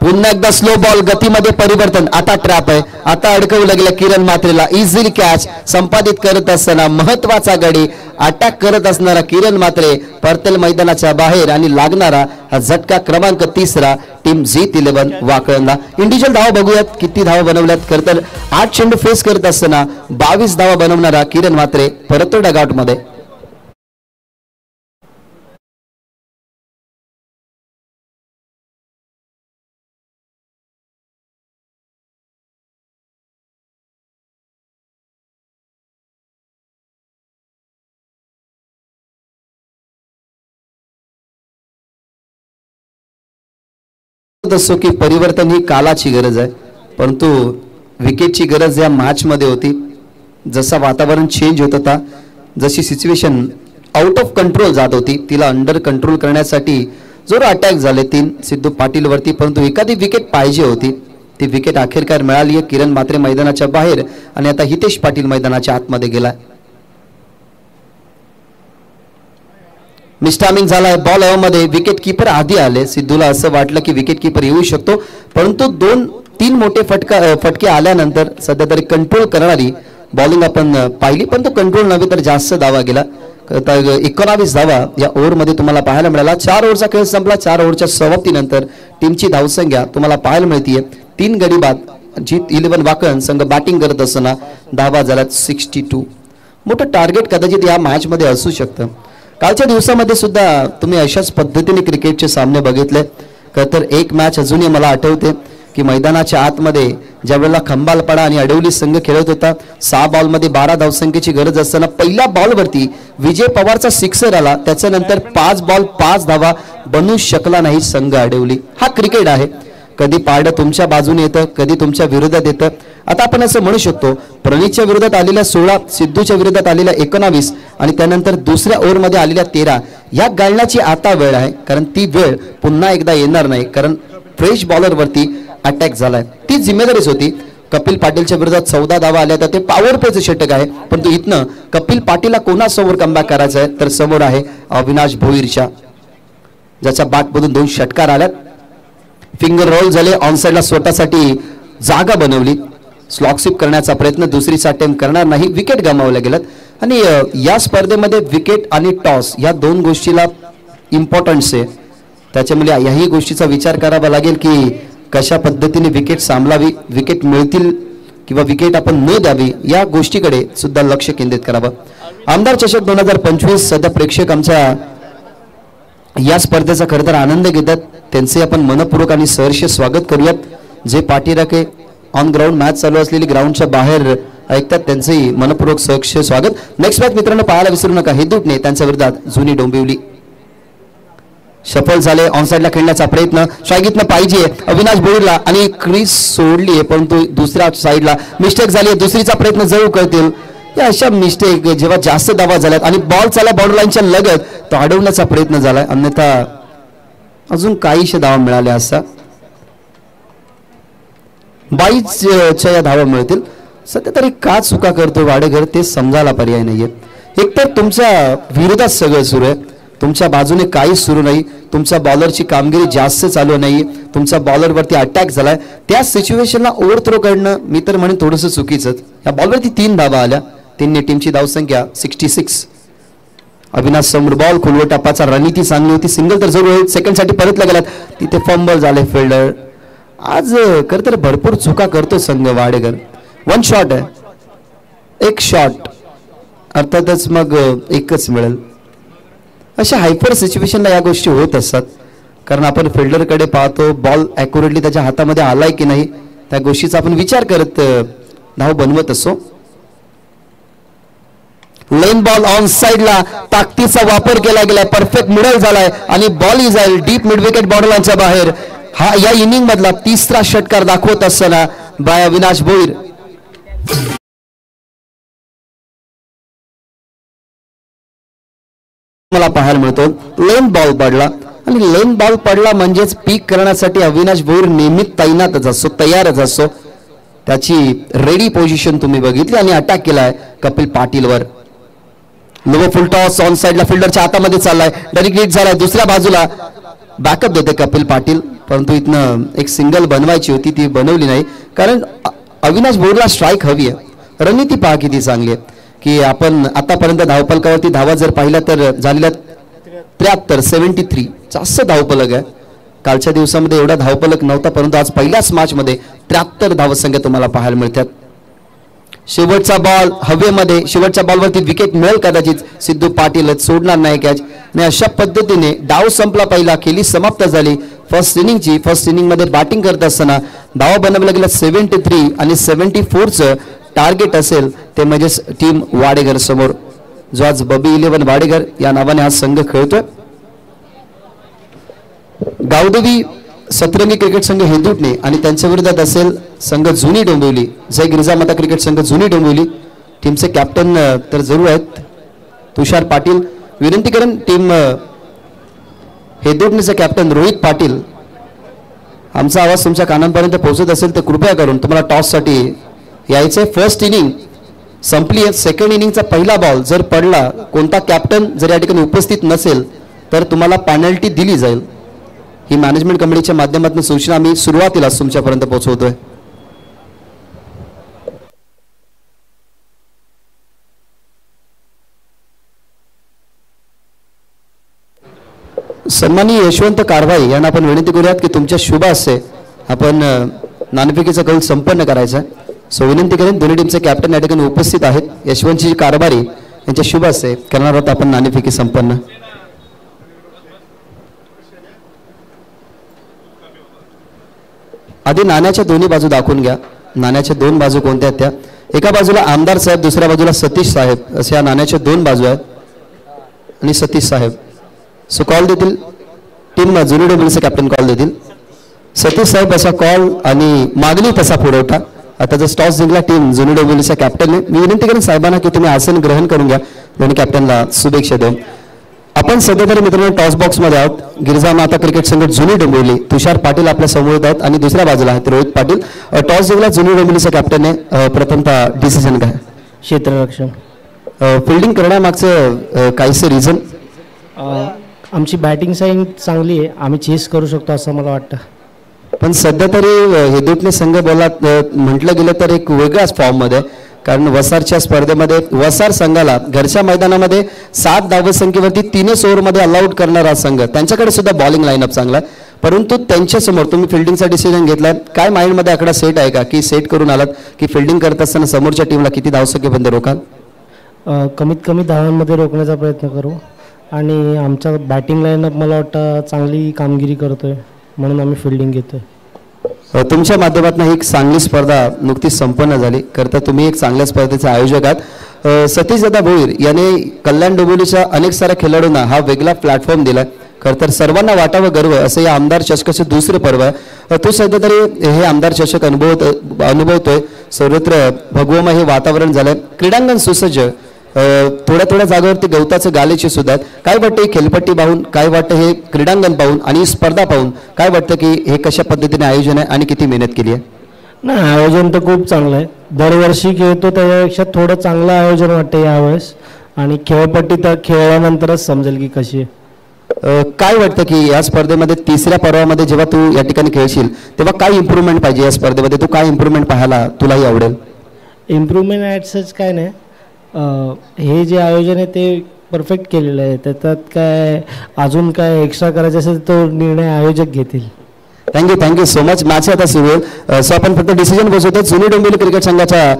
पुन्हा एकदा स्लो बॉल गतीमध्ये परिवर्तन. आता ट्रॅप आहे. आता अडकवू लागलं किरण मात्रेला. इझिली कॅच संपादित करत असताना महत्वाचा गडी अटॅक करत असणारा किरण मात्रे परतेल मैदानाच्या बाहेर आणि लागणारा हा झटका क्रमांक 3 टीम G11 वाकळणला. इंडिव्हिज्युअल धावा बघूयात किती धावा बनवल्यात. खरं तर 8 चेंडू फेस करत असताना 22 धावा बनवणारा किरण मात्रे परतो डगआउट मध्ये. असो की परिवर्तन ही कालाची गरज आहे परंतु विकेटची गरज या मॅच मध्ये होती. जसा वातावरण चेंज होत होता जशी सिच्युएशन आउट ऑफ कंट्रोल जात होती तिला अंडर कंट्रोल करण्यासाठी जोर अटॅक झाले 3 सिद्धू पाटील वरती परंतु एखादी विकेट पाहिजे होती. ती विकेट अखेरकार मिळाली आहे. किरण मात्रे मैदानाच्या बाहेर आणि आता हितेश पाटील मैदानाच्या आतमध्ये गेला. मिस्टामिंग झालाय बॉल मध्ये. विकेट कीपर आधी आले. सिद्धूला असं वाटलं की विकेट कीपर येऊ शकतो परंतु 2-3 मोठे फटके आल्यानंतर सध्या तरी कंट्रोल करणारी बॉलिंग आपण पाहिली पण तो कंट्रोल नव्हे तर जास्त धावा गेला. 19 धावा या ओव्हरमध्ये तुम्हाला पाहायला मिळाला. 4 ओव्हरचा खेळ संपला. 4 ओव्हरच्या समाप्तीनंतर टीमची धावसंख्या तुम्हाला पाहायला मिळतीये 3 गडी बाद. G11 वाकण संघ बॅटिंग करत असताना धावा झाल्यात 62. मोठं टार्गेट कदाचित या मॅच मध्ये असू शकतं. कालच्या दिवसामध्ये सुद्धा तुम्ही अशाच पद्धतीने क्रिकेटचे सामने बघितले. तर एक मॅच अजूनही मला आठवते की मैदानाच्या आतमध्ये ज्यावेळेला खंबालपाडा आणि अडवली संघ खेळत होता 6 बॉलमध्ये 12 धावसंख्येची गरज असताना पहिल्या बॉलवरती विजय पवारचा 6 आला. त्याच्यानंतर 5 बॉल 5 धावा बनू शकला नाही संघ अडवली. हा क्रिकेट आहे. कधी पारडं तुमच्या बाजूने येतं कधी तुमच्या विरोधात येतं. आता आपण असं म्हणू शकतो प्रणीतच्या विरोधात आलेल्या 16 सिद्धूच्या विरोधात आलेल्या 19 आणि त्यानंतर दुसऱ्या ओव्हरमध्ये आलेल्या 13 या गाळण्याची आता वेळ आहे कारण ती वेळ पुन्हा एकदा येणार नाही कारण फ्रेश बॉलरवरती अटॅक झालाय. ती जिम्मेदारीच होती. कपिल पाटीलच्या विरोधात 14 धावा आल्या तर ते पॉवर प्लेचं षटक आहे परंतु इथनं कपिल पाटीलला कोणासमोर कमबॅक करायचं आहे तर समोर आहे अविनाश भोईरच्या ज्याच्या बॅटमधून 2 षटकार आल्यात. फिंगर रोल झाले. ऑनसाइडला स्वतःसाठी जागा बनवली. स्लॉक स्वीप करण्याचा प्रयत्न दुसरीचा अटेम्प्ट करणार नाही. विकेट गमावल्या गेल्यात आणि या स्पर्धेमध्ये विकेट आणि टॉस या 2 गोष्टीला इम्पॉर्टन्स आहे. त्याच्यामुळे याही गोष्टीचा विचार करावा लागेल की कशा पद्धतीने विकेट सांभाळावी विकेट मिळतील किंवा विकेट आपण न द्यावी या गोष्टीकडे सुद्धा लक्ष केंद्रित करावं. आमदार चषक 2025 सध्या प्रेक्षक आमच्या या स्पर्धेचा खरं तर आनंद घेतात. त्यांचे आपण मनपूर्वक आणि सहर्ष स्वागत करूयात. जे पाठीराखे ऑन ग्राउंड मॅच चालू असलेली ग्राउंडच्या बाहेर ऐकतात त्यांचेही मनपूर्वक सहर्ष स्वागत. नेक्स्ट मॅच मित्रांनो पाहायला विसरू नका. हेदूटने त्यांच्या विरोधात जुनी डोंबिवली. सफल झाले. ऑनसाइडला खेळण्याचा प्रयत्न स्ट्राईकनं पाहिजे अविनाश भोईरला आणि क्रीज सोडली आहे परंतु दुसऱ्या साईडला मिस्टेक झाली. दुसरीचा प्रयत्न जरूर करतील. या अशा मिस्टेक जेव्हा जास्त धावा झाल्यात आणि बॉल चाला बॉर्डर लाईनच्या लगत तो अडवण्याचा प्रयत्न झालाय अन्यथा अजून काहीशे धावा मिळाल्या असता 22च्या या धावा मिळतील. सध्या तरी का चुका करतो वाडेघर ते समजायला पर्याय नाहीये. एकतर तुमच्या विरोधात सगळं सुरू आहे तुमच्या बाजूने काहीच सुरू नाही, तुमच्या बॉलरची कामगिरी जास्त चालू नाही, तुमचा बॉलरवरती अटॅक झालाय, त्या सिच्युएशनला ओव्हरथ्रो करणं मी तर म्हणेन थोडंसं चुकीचंच. या बॉलवरती 3 धावा आल्या, 3 टीमची धावसंख्या 66. अविनाश समोर बॉल खोलवर टप्पाचा रणनीती चांगली होती, सिंगल तर जरूर सेकंडसाठी परतला गेलात, तिथे फंबल झाले फिल्डर. आज खरं तर भरपूर चुका करतो संघ वाडेकर. 1 शॉट आहे, 1 शॉट, अर्थातच मग 1च मिळेल. अशा हायपर सिच्युएशनला या गोष्टी होत असतात, कारण आपण फिल्डरकडे पाहतो, बॉल ॲक्युरेटली त्याच्या हातामध्ये आलाय की नाही त्या गोष्टीचा आपण विचार करत धाव बनवत असतो. लेन बॉल ऑन साइडला ताकदीचा वापर केला गेलाय, परफेक्ट मिडल झालाय आणि बॉल जाईल डीप मिड विकेट बॉर्डरलाईनच्या बाहेर. हा या इनिंग मधला 3रा षटकार दाखवत असताना बाय अविनाश भोईर. मला पाहायला मिळतो लेन बॉल पडला, आणि लेन बॉल पडला म्हणजेच पीक करण्यासाठी अविनाश भोईर नेहमी तैनातच असतो, तयारच असतो. त्याची रेडी पोझिशन तुम्ही बघितली आणि अटॅक केलाय कपिल पाटीलवर. लो फुल टॉस ऑन साइडला फिल्डरच्या हातामध्ये चाललाय, डायरेक्ट हिट झालाय. दुसऱ्या बाजूला बॅकअप देते कपिल पाटील, परंतु इथनं एक सिंगल बनवायची होती, ती बनवली नाही, कारण अविनाश भोईरला स्ट्राईक हवी आहे. रणनीती पहा किती चांगली आहे की आपण आतापर्यंत धावफलकावरती धावा जर पाहिल्या तर झालेल्या 73 जास्त धावफलक आहे. कालच्या दिवसामध्ये एवढा धावफलक नव्हता, परंतु आज पहिल्याच मॅचमध्ये 73 धावसंख्या तुम्हाला पाहायला मिळतात. शेवटचा बॉल हवेमध्ये, शेवटच्या बॉलवरती विकेट मिळेल कदाचित, सिद्धू पाटील सोडणार नाही कॅच. आणि अशा पद्धतीने डाव संपला, पहिला खेळी समाप्त झाली फर्स्ट इनिंगची. फर्स्ट इनिंगमध्ये बॅटिंग करत असताना धावा बनवल्या गेल्या 73 आणि 74चं टार्गेट असेल ते म्हणजेच टीम वाडेकर समोर, जो आज बबी 11 वाडेकर या नावाने हा संघ खेळतोय. गावदेवी सतरंगी क्रिकेट संघ हेदुटणे आणि त्यांच्या विरोधात असेल संघ जुनी डोंबिवली, जय गिरिजामाता क्रिकेट संघ जुनी डोंबिवली. टीमचे कॅप्टन तर जरूर आहेत तुषार पाटील. विनंती करेन टीम हेदुटणेचे कॅप्टन रोहित पाटील, आमचा आवाज तुमच्या कानांपर्यंत पोहोचत असेल तर कृपया करून तुम्हाला टॉससाठी यायचंय. फर्स्ट इनिंग संपली आहे, सेकंड इनिंगचा पहिला बॉल जर पडला, कोणता कॅप्टन जर या ठिकाणी उपस्थित नसेल तर तुम्हाला पेनल्टी दिली जाईल. ही मॅनेजमेंट कमिटीच्या माध्यमातून सूचना आम्ही सुरुवातीलाच तुमच्यापर्यंत पोहोचवतोय. सन्माननीय यशवंत कारभाई यांना आपण विनंती करूयात की तुमच्या शुभ हस्ते आपण नाणेफेकीचा कौल संपन्न करायचा आहे. सो विनंती करेन दोन्ही टीमचे कॅप्टन या ठिकाणी उपस्थित आहेत, यशवंतजी कारभारी यांच्या शुभ हस्ते करणार आहोत आपण नाणेफेकी संपन्न. आधी नाण्याच्या दोन्ही बाजू दाखवून घ्या. नाण्याच्या 2 बाजू कोणत्या आहेत त्या? एका बाजूला आमदार साहेब, दुसऱ्या बाजूला सतीश साहेब, अशा या नाण्याच्या 2 बाजू आहेत. आणि सतीश साहेब सो कॉल देतील, टीम जुनी डोंबिवलीचे कॅप्टन कॉल देतील. सतीश साहेब असा कॉल आणि मागणी तसा पुरवठा. आता जर टॉस जिंकला टीम जुनी डोंबिवलीच्या कॅप्टनने, मी विनंती करेन साहेबांना की तुम्ही आसन ग्रहण करून घ्या. दोन्ही कॅप्टनला शुभेच्छा देऊ. आपण सध्या तरी मित्रांनो टॉस बॉक्समध्ये आहोत. गिरिजामाता क्रिकेट संघ जुनी डोंबिवली, तुषार पाटील आपल्या समोर आहेत आणि दुसऱ्या बाजूला आहेत रोहित पाटील. टॉस जिंकला जुनी डोंबिवलीच्या कॅप्टनने, प्रथमतः डिसिजन काय? क्षेत्ररक्षण. फिल्डिंग करण्यामागचं काहीसे रिझन? आमची बॅटिंग साईड चांगली आहे, आम्ही चेस करू शकतो असं मला वाटतं. पण सध्या तरी हेदुटणे संघ बोलात म्हटलं गेलं तर एक वेगळ्याच फॉर्ममध्ये, कारण वसारच्या स्पर्धेमध्ये वसार संघाला घरच्या मैदानामध्ये 7 धावसंख्येवरती 3 ओव्हरमध्ये ऑलआउट करणारा संघ, त्यांच्याकडे सुद्धा बॉलिंग लाईनअप चांगला आहे. परंतु त्यांच्यासमोर तुम्ही फिल्डिंगचा डिसिजन घेतलाय, काय माइंडमध्ये आकडा सेट आहे का की सेट करून आलात की फिल्डिंग करत असताना समोरच्या टीमला किती धावसंख्येपर्यंत रोकाल? कमीत कमी धावांमध्ये रोखण्याचा प्रयत्न करू आणि आमचा बॅटिंग लाईनअप मला वाटतं चांगली कामगिरी करतोय, म्हणून आम्ही फिल्डिंग घेतोय. तुमच्या माध्यमातून ही एक चांगली स्पर्धा नुकतीच संपन्न झाली, करता तुम्ही एक चांगल्या स्पर्धेचे आयोजक आहात. सतीश दादा भोईर याने कल्याण डोंबिवलीच्या अनेक साऱ्या खेळाडूंना हा वेगळा प्लॅटफॉर्म दिला, खरं तर सर्वांना वाटावं गर्व असं या आमदार चषकाचे 2रे पर्व आहे. तो सध्या तरी हे आमदार चषक अनुभवतोय. सर्वत्र भगवमय हे वातावरण झालंय, क्रीडांगण सुसज्ज, थोड्या थोड्या जागेवरती गवताचे गालीचे सुद्धा आहेत. काय वाटतं ही खेळपट्टी पाहून, काय वाटतं हे क्रीडांगण पाहून आणि स्पर्धा पाहून, काय वाटतं की हे कशा पद्धतीने आयोजन आहे आणि किती मेहनत केली आहे? नाही, आयोजन तर खूप चांगलं आहे. दरवर्षी खेळतो त्याच्यापेक्षा थोडं चांगलं आयोजन वाटतं यावेळेस, आणि खेळपट्टी तर खेळल्यानंतरच समजेल की कशी आहे. काय वाटतं की या स्पर्धेमध्ये तिसऱ्या पर्वामध्ये जेव्हा तू या ठिकाणी खेळशील तेव्हा काय इम्प्रूव्हमेंट पाहिजे या स्पर्धेमध्ये, तू काय इम्प्रूव्हमेंट पाहायला तुलाही आवडेल? इम्प्रूव्हमेंट ॲट सच काय नाही, हे जे आयोजन आहे ते परफेक्ट केलेलं आहे. त्याच्यात काय अजून काय एक्स्ट्रा करायचं असेल तो निर्णय आयोजक घेतील. Thank you so much. मॅच आता सुरू होईल. सो आपण फक्त डिसिजन बसवतो. जुनी डोंबिवली क्रिकेट संघाच्या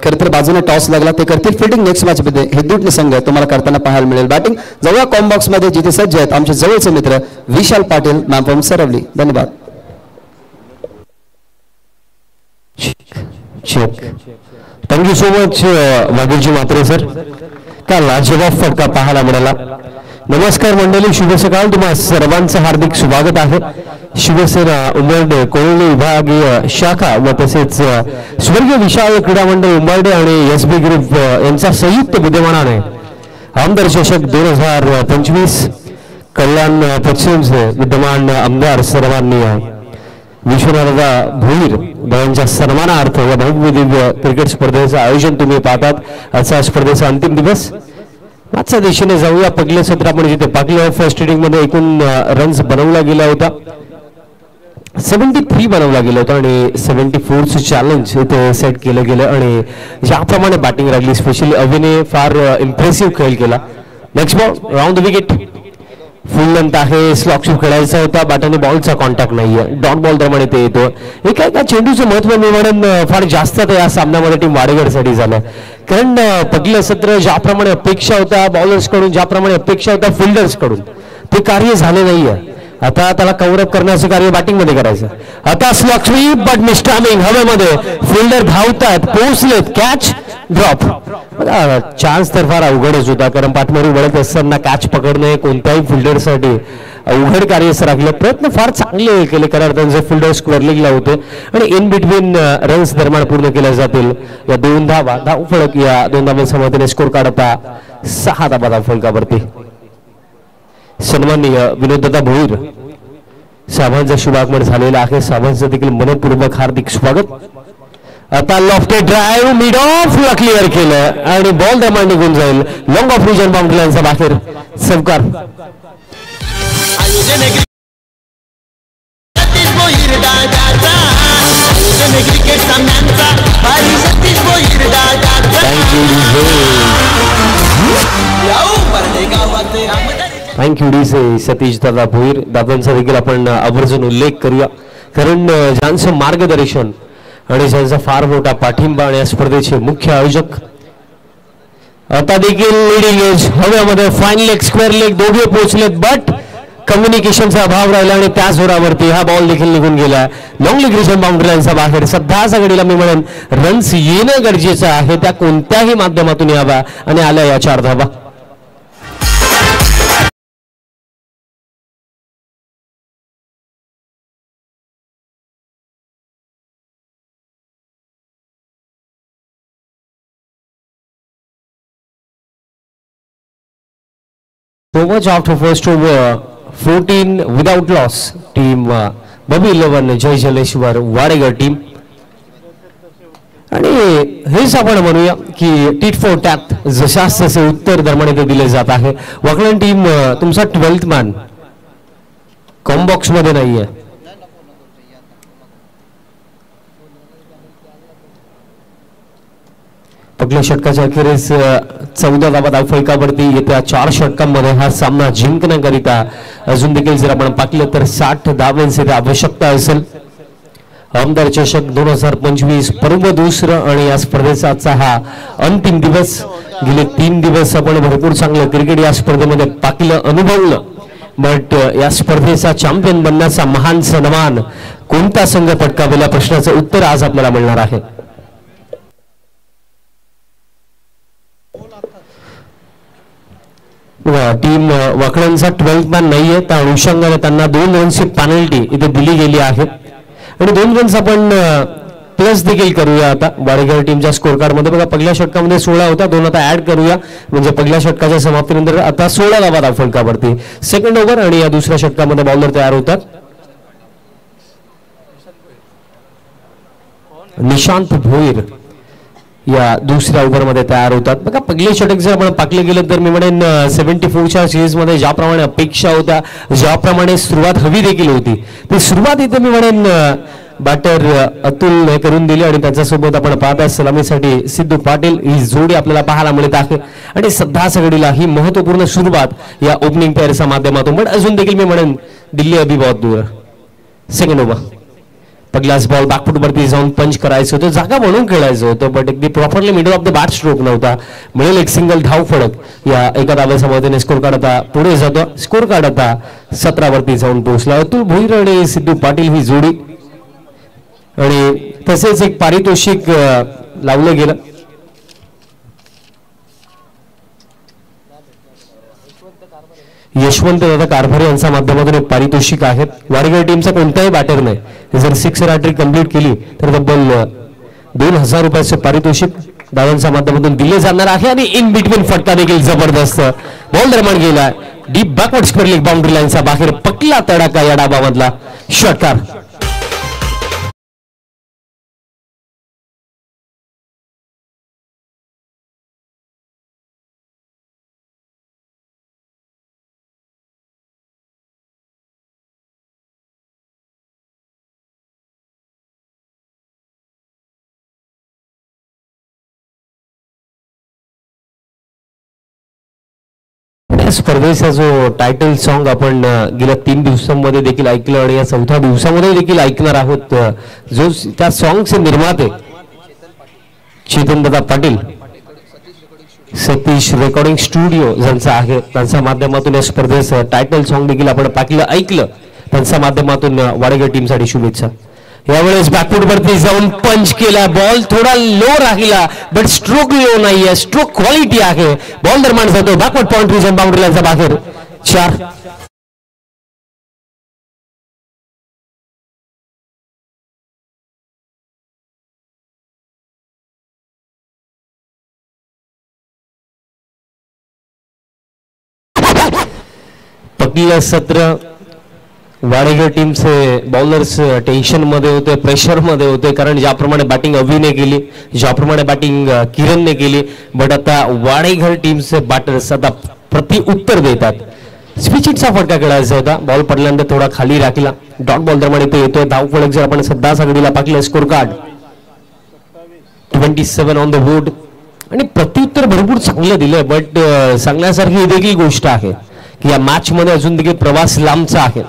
खरं बाजूने टॉस लागला, ते करतील फिल्डिंग. नेक्स्ट मॅचमध्ये हेदूटने संघ तुम्हाला करताना पाहायला मिळेल. बॅटिंग जाऊया कॉम बॉक्समध्ये, जिथे सज्ज आहेत आमचे जवळचे मित्र विशाल पाटील मॅम फ्रॉम सरवली. धन्यवाद. थँक्यू सो मच वाघेजी म्हात्रे सर. काय लाजवाब फटका पाहायला मिळाला. नमस्कार मंडळी, शुभ सकाळ. तुम्हा सर्वांचं हार्दिक स्वागत आहे. शिवसेना उंबर्डे कोळी विभागीय शाखा व तसेच स्वर्गीय विशाल क्रीडा मंडळ उंबर्डे आणि SB ग्रुप यांचा संयुक्त विद्यमानाने आमदार चषक 2025 कल्याण पश्चिमचे विद्यमान आमदार सर्वांनी विश्वनाथ भोईर यांच्या सन्मानार्थ या भव्य दिव्य क्रिकेट स्पर्धेचं आयोजन तुम्ही पाहतात. आजचा स्पर्धेचा अंतिम दिवस. आजच्या दिशेने जाऊया. पहिल्या सत्र आपण जिथे पाकले फर्स्ट इनिंगमध्ये एकूण रन्स बनवला गेला होता 73 बनवला गेला होता आणि 74चं चॅलेंज इथे सेट केलं गेलं आणि ज्याप्रमाणे बॅटिंग राहिली स्पेशली अविने फार इम्प्रेसिव्ह खेळ केला. Next ball round the wicket, full length आहे, स्लॉकशिप खेळायचा होता, बॅटने बॉलचा कॉन्टॅक्ट नाहीये, डॉट बॉल प्रमाणे ते येतो. एका चेंडूचं महत्व मी म्हणून फार जास्त या सामन्यामध्ये टीम वाडेगडसाठी झालं, कारण पहिलं सत्र ज्याप्रमाणे अपेक्षा होता बॉलर्स कडून, ज्याप्रमाणे अपेक्षा होता फिल्डर्स कडून, ते कार्य झाले नाहीये. आता त्याला कव्हरअप करण्याचं कार्य बॅटिंग मध्ये करायचं. आता स्लॉक स्वीप बट मिस्टामिंग हवेमध्ये, फिल्डर धावतात, पोहोचलेत, कॅच ड्रॉप. चान्स तर फार अवघडच होता, कारण पाठमारी वळत असताना कॅच पकडणे कोणत्याही फिल्डरसाठी अवघड कार्य राखलं. प्रयत्न फार चांगले केले, कारण त्यांचे फिल्डर स्क्वेअर लीगला होते आणि इन बिटवीन रन्स दरम्यान पूर्ण केल्या जातील. या 2 धावा, धाव फलक या 2 धावांच्या मदतीने स्कोर काढता 6 धावा धाव फलकावरती. सन्माननीय विनोददादा भोईर साहेबांचा शुभागमन झालेला आहे. साहेबांचं देखील मनपूर्वक हार्दिक स्वागत. आता लॉफ्टेड ड्राईव्ह मिड ऑफ ला क्लिअर केलं आणि बॉल दरम्यान निघून जाईल. लॉंग ऑफ रिजन बाउंड्री लाईनचा बाहेर सवकार. थँक्यू डी से सतीश दादा भोईर दादांचा देखील आपण आवर्जून उल्लेख करूया, कारण ज्यांचं मार्गदर्शन आणि ज्यांचा फार मोठा पाठिंबा आणि या स्पर्धेचे मुख्य आयोजक. आता देखील लीडिंग एज हव्यामध्ये, फाईन लेग स्क्वेअर लेग दोघे पोहोचलेत, बट कम्युनिकेशनचा अभाव राहिला आणि त्या जोरावरती हा बॉल देखील निघून गेला. लॉंग लेग रिजन बाउंड्री लाईनचा बाहेर. सध्याच्या घडीला मी म्हणेन रन्स येणं गरजेचं आहे, त्या कोणत्याही माध्यमातून यावा आणि आल्या या 4 धावा. So much after first over, 14 without loss. Team Bobby 11 जय जलेश्वर वाडेगड टीम. आणि हेच आपण म्हणूया की टीट फॉर टॅट, जशास तसे उत्तर दरम्यान ते दिले जात आहे. वाकलन टीम तुमचा 12th मॅन कॉम बॉक्स मध्ये नाहीये. पहिल्या षटकाच्या अखेरीस 14 धावा धाव फलकावरती. येत्या 4 षटकांमध्ये हा सामना जिंकण्याकरिता अजून देखील जर आपण पाहिलं तर 60 धावांची आवश्यकता असेल. आमदार चषक 2025 पर्व दुसरं आणि या स्पर्धेचा आजचा हा अंतिम दिवस. गेले 3 दिवस आपण भरपूर चांगलं क्रिकेट या स्पर्धेमध्ये पाहिलं, अनुभवलं, बट या स्पर्धेचा चॅम्पियन बनण्याचा महान सन्मान कोणता संघ पटकावेल या प्रश्नाचं उत्तर आज आपल्याला मिळणार आहे. टीम वाकड्यांचा 12th मॅन नाहीये, त्या अनुषंगाने त्यांना 2 रन्सची पेनल्टी इथे दिली गेली आहे आणि 2 रन्स आपण प्लस देखील करूया. आता वाडेगड टीमच्या स्कोर कार्ड मध्ये बघा, पहिल्या षटकामध्ये 16 होता, 2 आता ऍड करूया, म्हणजे पहिल्या षटकाच्या समाप्तीनंतर आता 16 धावा धाव फलकावरती. सेकंड ओव्हर आणि या दुसऱ्या षटकामध्ये बॉलर तयार होतात. निशांत भोईर या दुसऱ्या ओव्हरमध्ये तयार होतात. बघा पहिले षटक जर आपण पाकले गेलं तर मी म्हणेन 74च्या सिरीजमध्ये ज्याप्रमाणे अपेक्षा होत्या, ज्याप्रमाणे सुरुवात हवी देखील होती, ती सुरुवात इथे मी म्हणेन बॅटर अतुल करून दिली आणि त्याच्यासोबत आपण पाहता सलामीसाठी सिद्धू पाटील ही जोडी आपल्याला पाहायला मिळत आहे. आणि सध्या सगळीला ही महत्वपूर्ण सुरुवात या ओपनिंग पेअरच्या माध्यमातून. पण अजून देखील मी म्हणेन दिल्ली अभी बहुत दूर. सेकंड ओव्हर पहिलाच बॉल बॅकफूटवरती जाऊन पंच करायचं होतं, जागा म्हणून खेळायचं होतं, बट अगदी properly middle of the bat stroke नव्हता. मिळेल एक सिंगल धाव फडक या एका धावेच्या मदतीने स्कोर कार्ड आता पुढे जातो. स्कोर कार्ड आता 17 वरती जाऊन पोहोचला. अतुल भोईर आणि सिद्धू पाटील ही जोडी आणि तसेच एक पारितोषिक लावलं गेलं. यशवंत दादा कारभारे यांच्या माध्यमातून एक पारितोषिक आहेत. वाडीगर टीमचा कोणताही बॅटर नाही जर 6 हॅट्रिक कंप्लीट केली तर तब्बल 2000 रुपयाचे पारितोषिक दादांच्या माध्यमातून दिले जाणार आहे. आणि इन बिटवीन फटका देखील जबरदस्त बॉल निर्माण केला deep backward square leg boundary लाईनचा बाहेर पकला तडाका या डाबामधला षटकार. स्पर्धेचा जो टायटल सॉन्ग आपण गेल्या 3 दिवसांमध्ये देखील ऐकलं आणि या 4थ्या दिवसामध्ये देखील ऐकणार आहोत. जो त्या सॉन्गचे निर्माते चेतनदादा पाटील सतीश रेकॉर्डिंग स्टुडिओ ज्यांचा आहे त्यांच्या माध्यमातून या स्पर्धेचं टायटल सॉन्ग देखील आपण ऐकलं. त्यांच्या माध्यमातून वाडेकर टीमसाठी शुभेच्छा. यावेळेस बॅकफूटवरती जाऊन पंच केला. बॉल थोडा लो राहिला बट स्ट्रोक लो नाहीये, स्ट्रोक क्वालिटी आहे. बॉल निर्माण जातो बॅकवर्ड पॉइंट रिजन बाउंड्री लाईनच्या बाहेर 4. पहिलं सत्र वाडेकर टीमचे बॉलर्स टेन्शन मध्ये होते, प्रेशर मध्ये होते, कारण ज्याप्रमाणे बॅटिंग अवीने केली, ज्याप्रमाणे बॅटिंग किरणने केली, बट आता वाडेकर टीमचे बॅटर्स आता प्रति उत्तर देतात. स्पिचिटचा फटका खेळायचा होता, बॉल पडल्यानंतर थोडा खाली राखला, डॉट बॉल दरम्यान तो येतोय. धाव फलक जर आपण सध्या सगळीला पाहिलं score card 27 on the board आणि प्रत्युत्तर भरपूर चांगलं दिलंय. बट सांगण्यासारखी देखील गोष्ट आहे की या मॅच मध्ये अजून देखील प्रवास लांबचा आहे.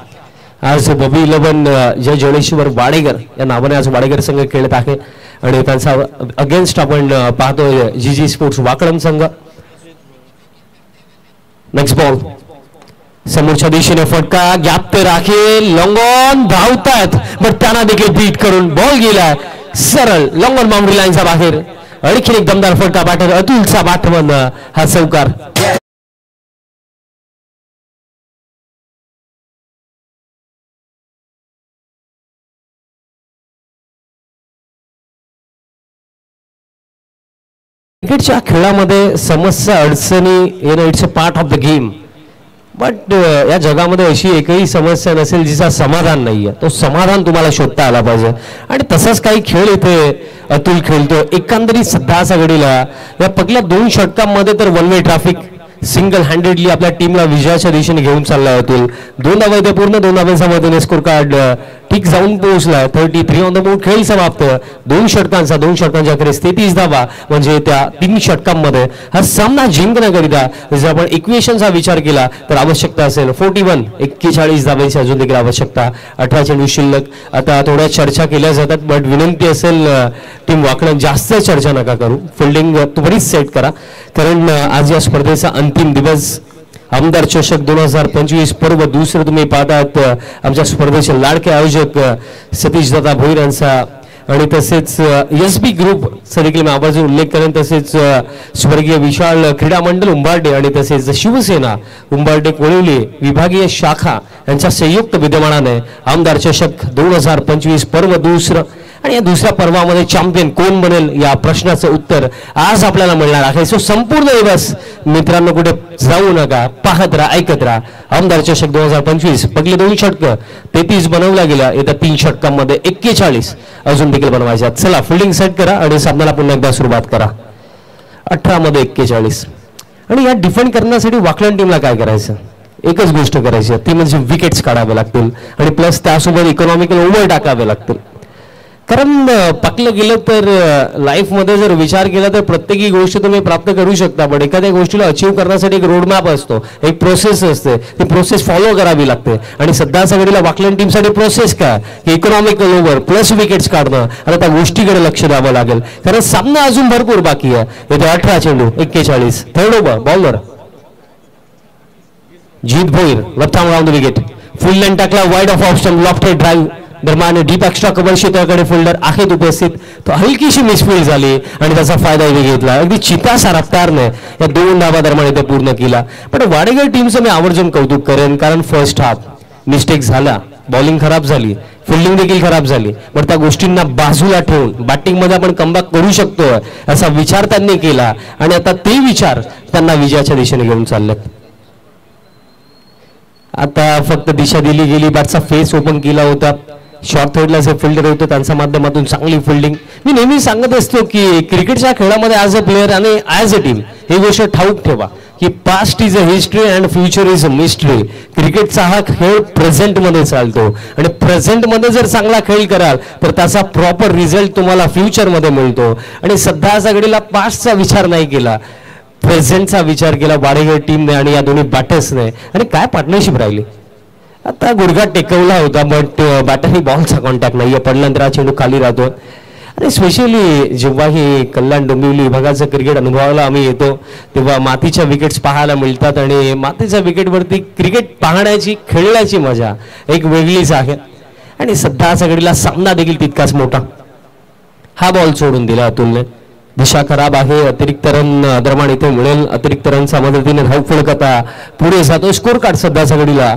आज बबी 11 जय जडेश्वर वाडेकर या नावाने आज वाडेकर संघ खेळत आहे आणि त्यांचा अगेन्स्ट आपण पाहतोय जीजी स्पोर्ट्स वाकळम संघ. नेक्स्ट बॉल समोरच्या दिशेने फटका, गॅप पे राखे, लॉंग ऑन धावतात बट त्यांना देखील बीट करून बॉल गेला सरळ लॉंग ऑन बाउंड्री लाईनच्या बाहेर. आणखी एक दमदार फटका बॅटर अतुलचा बॅटमन हा चौकार. क्रिकेटच्या खेळामध्ये समस्या अडचणी येणं it's a part of the game. But या जगामध्ये अशी एकही समस्या नसेल जिचा समाधान नाहीये. तो समाधान तुम्हाला शोधता आला पाहिजे आणि तसाच काही खेळ इथे अतुल खेळतो. एकंदरीत सध्याच्या घडीला या पहिल्या 2 षटकांमध्ये तर one way traffic single handedly आपल्या टीमला विजयाच्या दिशेने घेऊन चाललाय अतुल. 2 धावा इथे पूर्ण 2 धावांच्या मदतीने स्कोर कार्ड ठीक जाऊन पोहोचलाय. 33 ऑन द बोर्ड. खेळ समाप्त. 2 षटकांच्या अखेरीस 33 धावा म्हणजे त्या 3 षटकांमध्ये हा सामना जिंकण्याकरिता जर आपण इक्वेशनचा विचार केला तर आवश्यकता असेल 41 धावांची अजून देखील आवश्यकता. 18 चेंडू शिल्लक. आता थोड्या चर्चा केल्या जातात बट विनंती असेल टीम वाकळण जास्त चर्चा नका करू. फिल्डिंग त्वरित सेट करा कारण आज या स्पर्धेचा अंतिम दिवस. आमदार चषक 2025 पर्व दुसरं तुम्ही पाहतात. आमच्या स्पर्धेचे लाडके आयोजक सतीश दादा भोईर यांचा आणि तसेच SB ग्रुपचा देखील मी आवाज उल्लेख करेन. तसेच स्वर्गीय विशाल क्रीडा मंडळ उंबारडे आणि तसेच शिवसेना उंबारडे कोळवली विभागीय शाखा यांच्या संयुक्त विद्यमानाने आमदार चषक 2025 पर्व दुसरं आणि या दुसऱ्या पर्वामध्ये चॅम्पियन कोण बनेल या प्रश्नाचं उत्तर आज आपल्याला मिळणार आहे. सो संपूर्ण दिवस मित्रांनो कुठे जाऊ नका, पाहत राहा, ऐकत राहा. आमदार चषक 2025 पहिले 2 षटकं 33 बनवल्या गेल्या, येत्या 3 षटकांमध्ये 41 अजून देखील बनवायच्या. चला फिल्डिंग सेट करा आणि सामन्याला पुन्हा एकदा सुरुवात करा. 18 मध्ये 41. आणि या डिफेंड करण्यासाठी वाकलन टीमला काय करायचं, एकच गोष्ट करायची, ती म्हणजे विकेट्स काढावे लागतील आणि प्लस त्यासोबत इकॉनॉमिकल ओव्हर टाकावे लागतील. कारण पाकलं गेलं तर लाईफमध्ये जर विचार केला तर प्रत्येक गोष्ट तुम्ही प्राप्त करू शकता, पण एखाद्या गोष्टीला अचीव्ह करण्यासाठी एक रोडमॅप असतो, एक प्रोसेस असते, ती प्रोसेस फॉलो करावी लागते. आणि सध्याच्या घडीला वाकलन टीमसाठी प्रोसेस काय की इकॉनॉमिकल ओव्हर प्लस विकेट्स काढणं आणि त्या गोष्टीकडे लक्ष द्यावं लागेल. कारण सामना अजून भरपूर बाकी आहे. येथे 18 चेंडू 41. Third over bowler Jeet Bhoir, left arm round the wicket, full length टाकला, wide off option, lofted drive दरम्यान डीप एक्स्ट्रा कव्हर क्षेत्राकडे फिल्डर आहेत उपस्थित. तो हलकीशी मिसफील्ड झाली आणि त्याचा फायदा घेतला. अगदी चितासा रफ्तारने या 2 धावा दरम्यान इथे पूर्ण केला. पण वाडेकर टीमचं मी आवर्जून कौतुक करेन, कारण फर्स्ट हाफ मिस्टेक झाला, बॉलिंग खराब झाली, फिल्डिंग देखील खराब झाली, पण त्या गोष्टींना बाजूला ठेवून बॅटिंगमध्ये आपण कमबॅक करू शकतो असा विचार त्यांनी केला आणि आता ते विचार त्यांना विजयाच्या दिशेने घेऊन चाललेत. आता फक्त दिशा दिली गेली, बॅटचा फेस ओपन केला होता. शॉर्ट थर्डला जे फिल्डर होते त्यांच्या माध्यमातून चांगली फिल्डिंग. मी नेहमी सांगत असतो की क्रिकेटच्या खेळामध्ये ॲज अ प्लेअर आणि ॲज अ टीम ही गोष्ट ठाऊक ठेवा की past is a history and future is a mystery. क्रिकेटचा हा खेळ प्रेझेंटमध्ये चालतो आणि प्रेझेंटमध्ये जर चांगला खेळ कराल तर त्याचा प्रॉपर रिझल्ट तुम्हाला फ्युचरमध्ये मिळतो. आणि सध्याच्या घडीला पास्टचा विचार नाही केला, प्रेझेंटचा विचार केला वाडेकर टीमने आणि या दोन्ही बॅटर्सने. आणि काय पार्टनरशिप राहिली. आता गुडघा टेकवला होता, बट बॅटरही बॉलचा कॉन्टॅक्ट नाहीये, पडल्यानंतर हा चेंडू खाली राहतो. आणि स्पेशली जेव्हा ही कल्याण डोंबिवली विभागाचं क्रिकेट अनुभवायला आम्ही येतो तेव्हा मातीच्या विकेट्स पाहायला मिळतात आणि मातीच्या विकेटवरती क्रिकेट पाहण्याची, खेळण्याची मजा एक वेगळीच आहे. आणि सध्याच्या घडीला सामना देखील तितकाच मोठा. हा बॉल सोडून दिला अतुलने, दिशा खराब आहे, अतिरिक्त रन दरम्यान इथे मिळेल. अतिरिक्त रनच्या मदतीने धावफलक आता पुढे जातो. स्कोर कार्ड सध्याच्या घडीला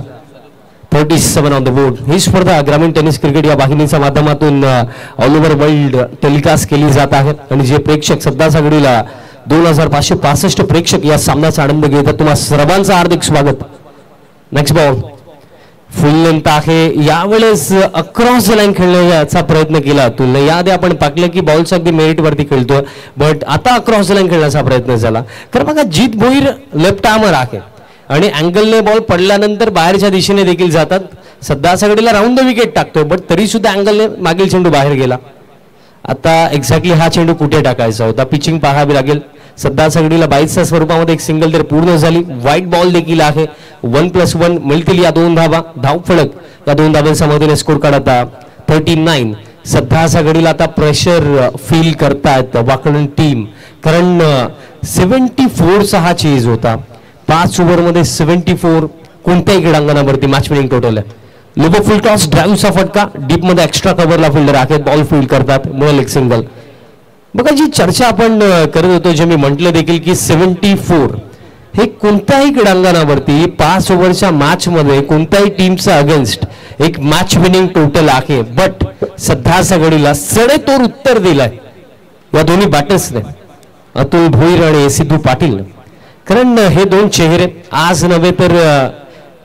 37 ऑन द बोर्ड. ही स्पर्धा ग्रामीण टेनिस क्रिकेट या वाहिनीच्या माध्यमातून ऑल ओव्हर वर्ल्ड टेलिकास्ट केली जात आहे आणि जे प्रेक्षक सध्याच्या घडीला 2565 प्रेक्षक या सामन्याचा आनंद घेतात, तुम्हा सर्वांचं हार्दिक स्वागत. नेक्स्ट बॉल फुल लेंथ आहे. यावेळेस अक्रॉस द लाईन खेळण्याचा प्रयत्न केला तुलने. याआधी आपण पाहिलं की बॉलच्या अगदी मेरिट वरती खेळतोय, बट आता अक्रॉस द लाईन खेळण्याचा प्रयत्न झाला. कारण बघा जीत भोईर लेफ्ट आर्मर आहे आणि अँगलने बॉल पडल्यानंतर बाहेरच्या दिशेने देखील जातात. सध्याच्या घडीला राऊंड द विकेट टाकतोय, बट तरी सुद्धा अँगलने मागील चेंडू बाहेर गेला. आता एक्झॅक्टली हा चेंडू कुठे टाकायचा होता, पिचिंग पाहावी लागेल. सध्याच्या घडीला 22च्या स्वरूपामध्ये एक सिंगल तर पूर्ण झाली. व्हाईट बॉल देखील आहे. 1+1 मिळतील या 2 धावा. धावफलक या 2 धावांच्या मदतीने स्कोर कार्ड आता 39. सध्याच्या घडीला आता प्रेशर फील करतायत वाकलन टीम, कारण 74चा हा चेज होता. 5 ओव्हरमध्ये 74 कोणत्याही क्रीडांगणावरती मॅच विनिंग टोटल आहे. लोबो फुल टॉस, ड्राईव्हचा फटका, डीपमध्ये एक्स्ट्रा कव्हरला फिल्डर आहेत, बॉल फील्ड करतात, मिळेल एक सिंगल. बघा जी चर्चा आपण करत होतो, जे मी म्हटलं देखील की 74 हे कोणत्याही क्रीडांगणावरती 5 ओव्हरच्या मॅचमध्ये कोणत्याही टीमचा अगेन्स्ट एक मॅच विनिंग टोटल आहे. बट सध्याच्या घडीला सडेतोड उत्तर दिलंय या दोन्ही बॅटर्सने, अतुल भोईर आणि सिद्धू पाटील. कारण हे 2 चेहरे आज नव्हे तर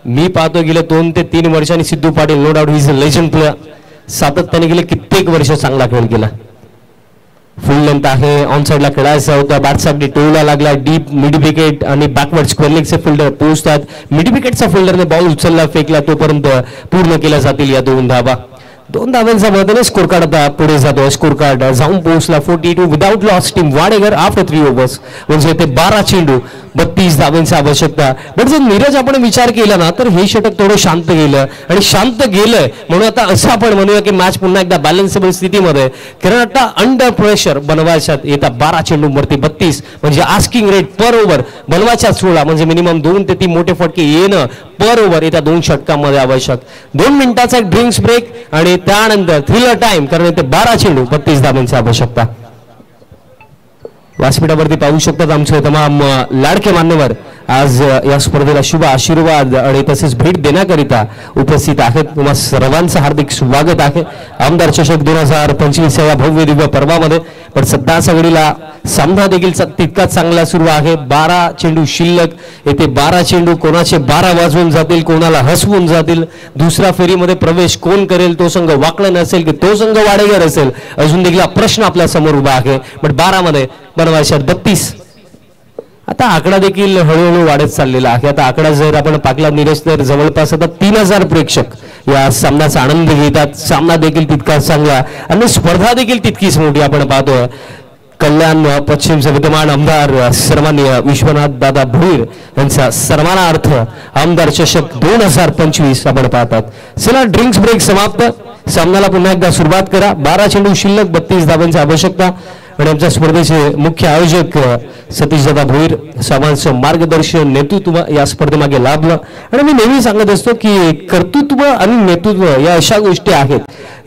मी पाहतो गेले 2 ते 3 वर्षांनी Siddhu Patil no doubt he is a legend player. सातत्याने गेले कित्येक वर्ष चांगला खेळ केला. फुल लेंथ आहे, ऑन साइडला खेळायचा होता, बॅटचा अगदी टोला लागला. डीप मिड विकेट आणि बॅकवर्ड स्क्वेअरलेगचे फिल्डर पोहोचतात. मिड विकेटचा फिल्डरने बॉल उचलला, फेकला, तोपर्यंत पूर्ण केल्या जातील या 2 धावा. 2 धावांच्या मदतीने स्कोर कार्ड आता पुढे जातो. स्कोर कार्ड जाऊन पोहोचला 42 without loss. Team Wadekar after 3 overs, म्हणजे ते 12 चेंडू 32 धावांची आवश्यकता. बट जर नीरज आपण विचार केला ना तर हे षटक थोडं शांत गेलं आणि शांत गेलंय म्हणून आता असं आपण म्हणूया की मॅच पुन्हा एकदा बॅलन्सेबल स्थितीमध्ये. कारण आता अंडर प्रेशर बनवायच्यात येतात 12 चेंडूवरती 32, म्हणजे आस्किंग रेट पर ओव्हर बनवायच्या 16, म्हणजे मिनिमम 2 ते 3 मोठे फटके येणं पर ओव्हर येत्या 2 षटकांमध्ये आवश्यक. 2 मिनिटाचा एक ड्रिंक्स ब्रेक आणि त्यानंतर थ्रिलर टाइम, कारण येथे 12 चेंडू 32 धावांची आवश्यकता. व्यासपीठावरती पाहू शकतात आमचे तमाम लाडके मान्यवर आज या स्पर्धेला शुभ आशीर्वाद आणि तसेच भेट देण्याकरिता उपस्थित आहेत. तुम्हा सर्वांचं हार्दिक स्वागत आहे आमदार चषक 2025 या भव्य दिव्य पर्वामध्ये. पण सध्या सगळीला सामना देखील तितकाच चांगला सुरू आहे. 12 चेंडू शिल्लक. येथे 12 चेंडू कोणाचे 12 वाजवून जातील, कोणाला हसवून जातील, दुसऱ्या फेरीमध्ये प्रवेश कोण करेल, तो संघ वाकळण असेल की तो संघ वाडेकर असेल, अजून देखील हा प्रश्न आपल्या समोर उभा आहे. पण 12 मध्ये बनवायच्या 32. आता आकडा देखील हळूहळू वाढत चाललेला आहे. आता आकडा जर आपण पाकला निरेश तर जवळपास आता 3000 प्रेक्षक या सामन्याचा आनंद घेतात. सामना देखील तितकाच चांगला आणि स्पर्धा देखील तितकीच मोठी आपण पाहतोय. कल्याण पश्चिमचे विद्यमान आमदार सन्माननीय विश्वनाथ दादा भोईर यांचा सन्मानार्थ आमदार चषक 2025 आपण पाहतात. चला ड्रिंक्स ब्रेक समाप्त. सामन्याला पुन्हा एकदा सुरुवात करा. 12 चेंडू शिल्लक, 32 धावांची आवश्यकता आणि आमच्या स्पर्धेचे मुख्य आयोजक सतीशदादा भोईर सामांचं मार्गदर्शन नेतृत्व या स्पर्धेमागे लाभलं. आणि मी नेहमी सांगत असतो की कर्तृत्व आणि नेतृत्व या अशा गोष्टी आहेत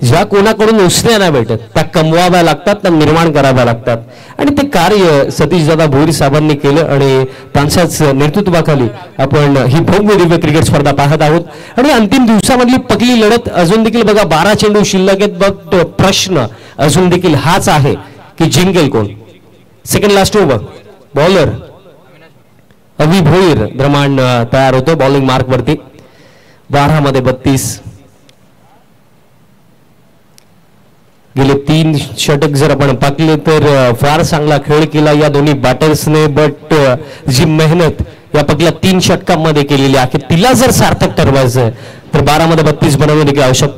ज्या कोणाकडून उसण्या नाही भेटत, त्या कमवाव्या लागतात, त्या निर्माण कराव्या लागतात. आणि ते कार्य सतीशदादा भोईर साहेबांनी केलं आणि त्यांच्याच नेतृत्वाखाली आपण ही भव्य दिव्य क्रिकेट स्पर्धा पाहत आहोत. आणि अंतिम दिवसामधली पहिली लढत अजून देखील बघा 12 चेंडू शिल्लक आहेत. बट प्रश्न अजून देखील हाच आहे की जिंकेल कोण. Second last over. बॉलर अवी भोईर ब्रह्मांड तयार होतो बॉलिंग मार्क वरती. 12 मध्ये 32. गेले 3 षटक जर आपण पाकले तर फार चांगला खेळ केला या दोन्ही बॅटर्सने. बट जी मेहनत या पहिल्या 3 षटकांमध्ये केलेली आहे तिला जर सार्थक ठरवायचं तर 12 मध्ये 32 बनवणे देखील आवश्यक.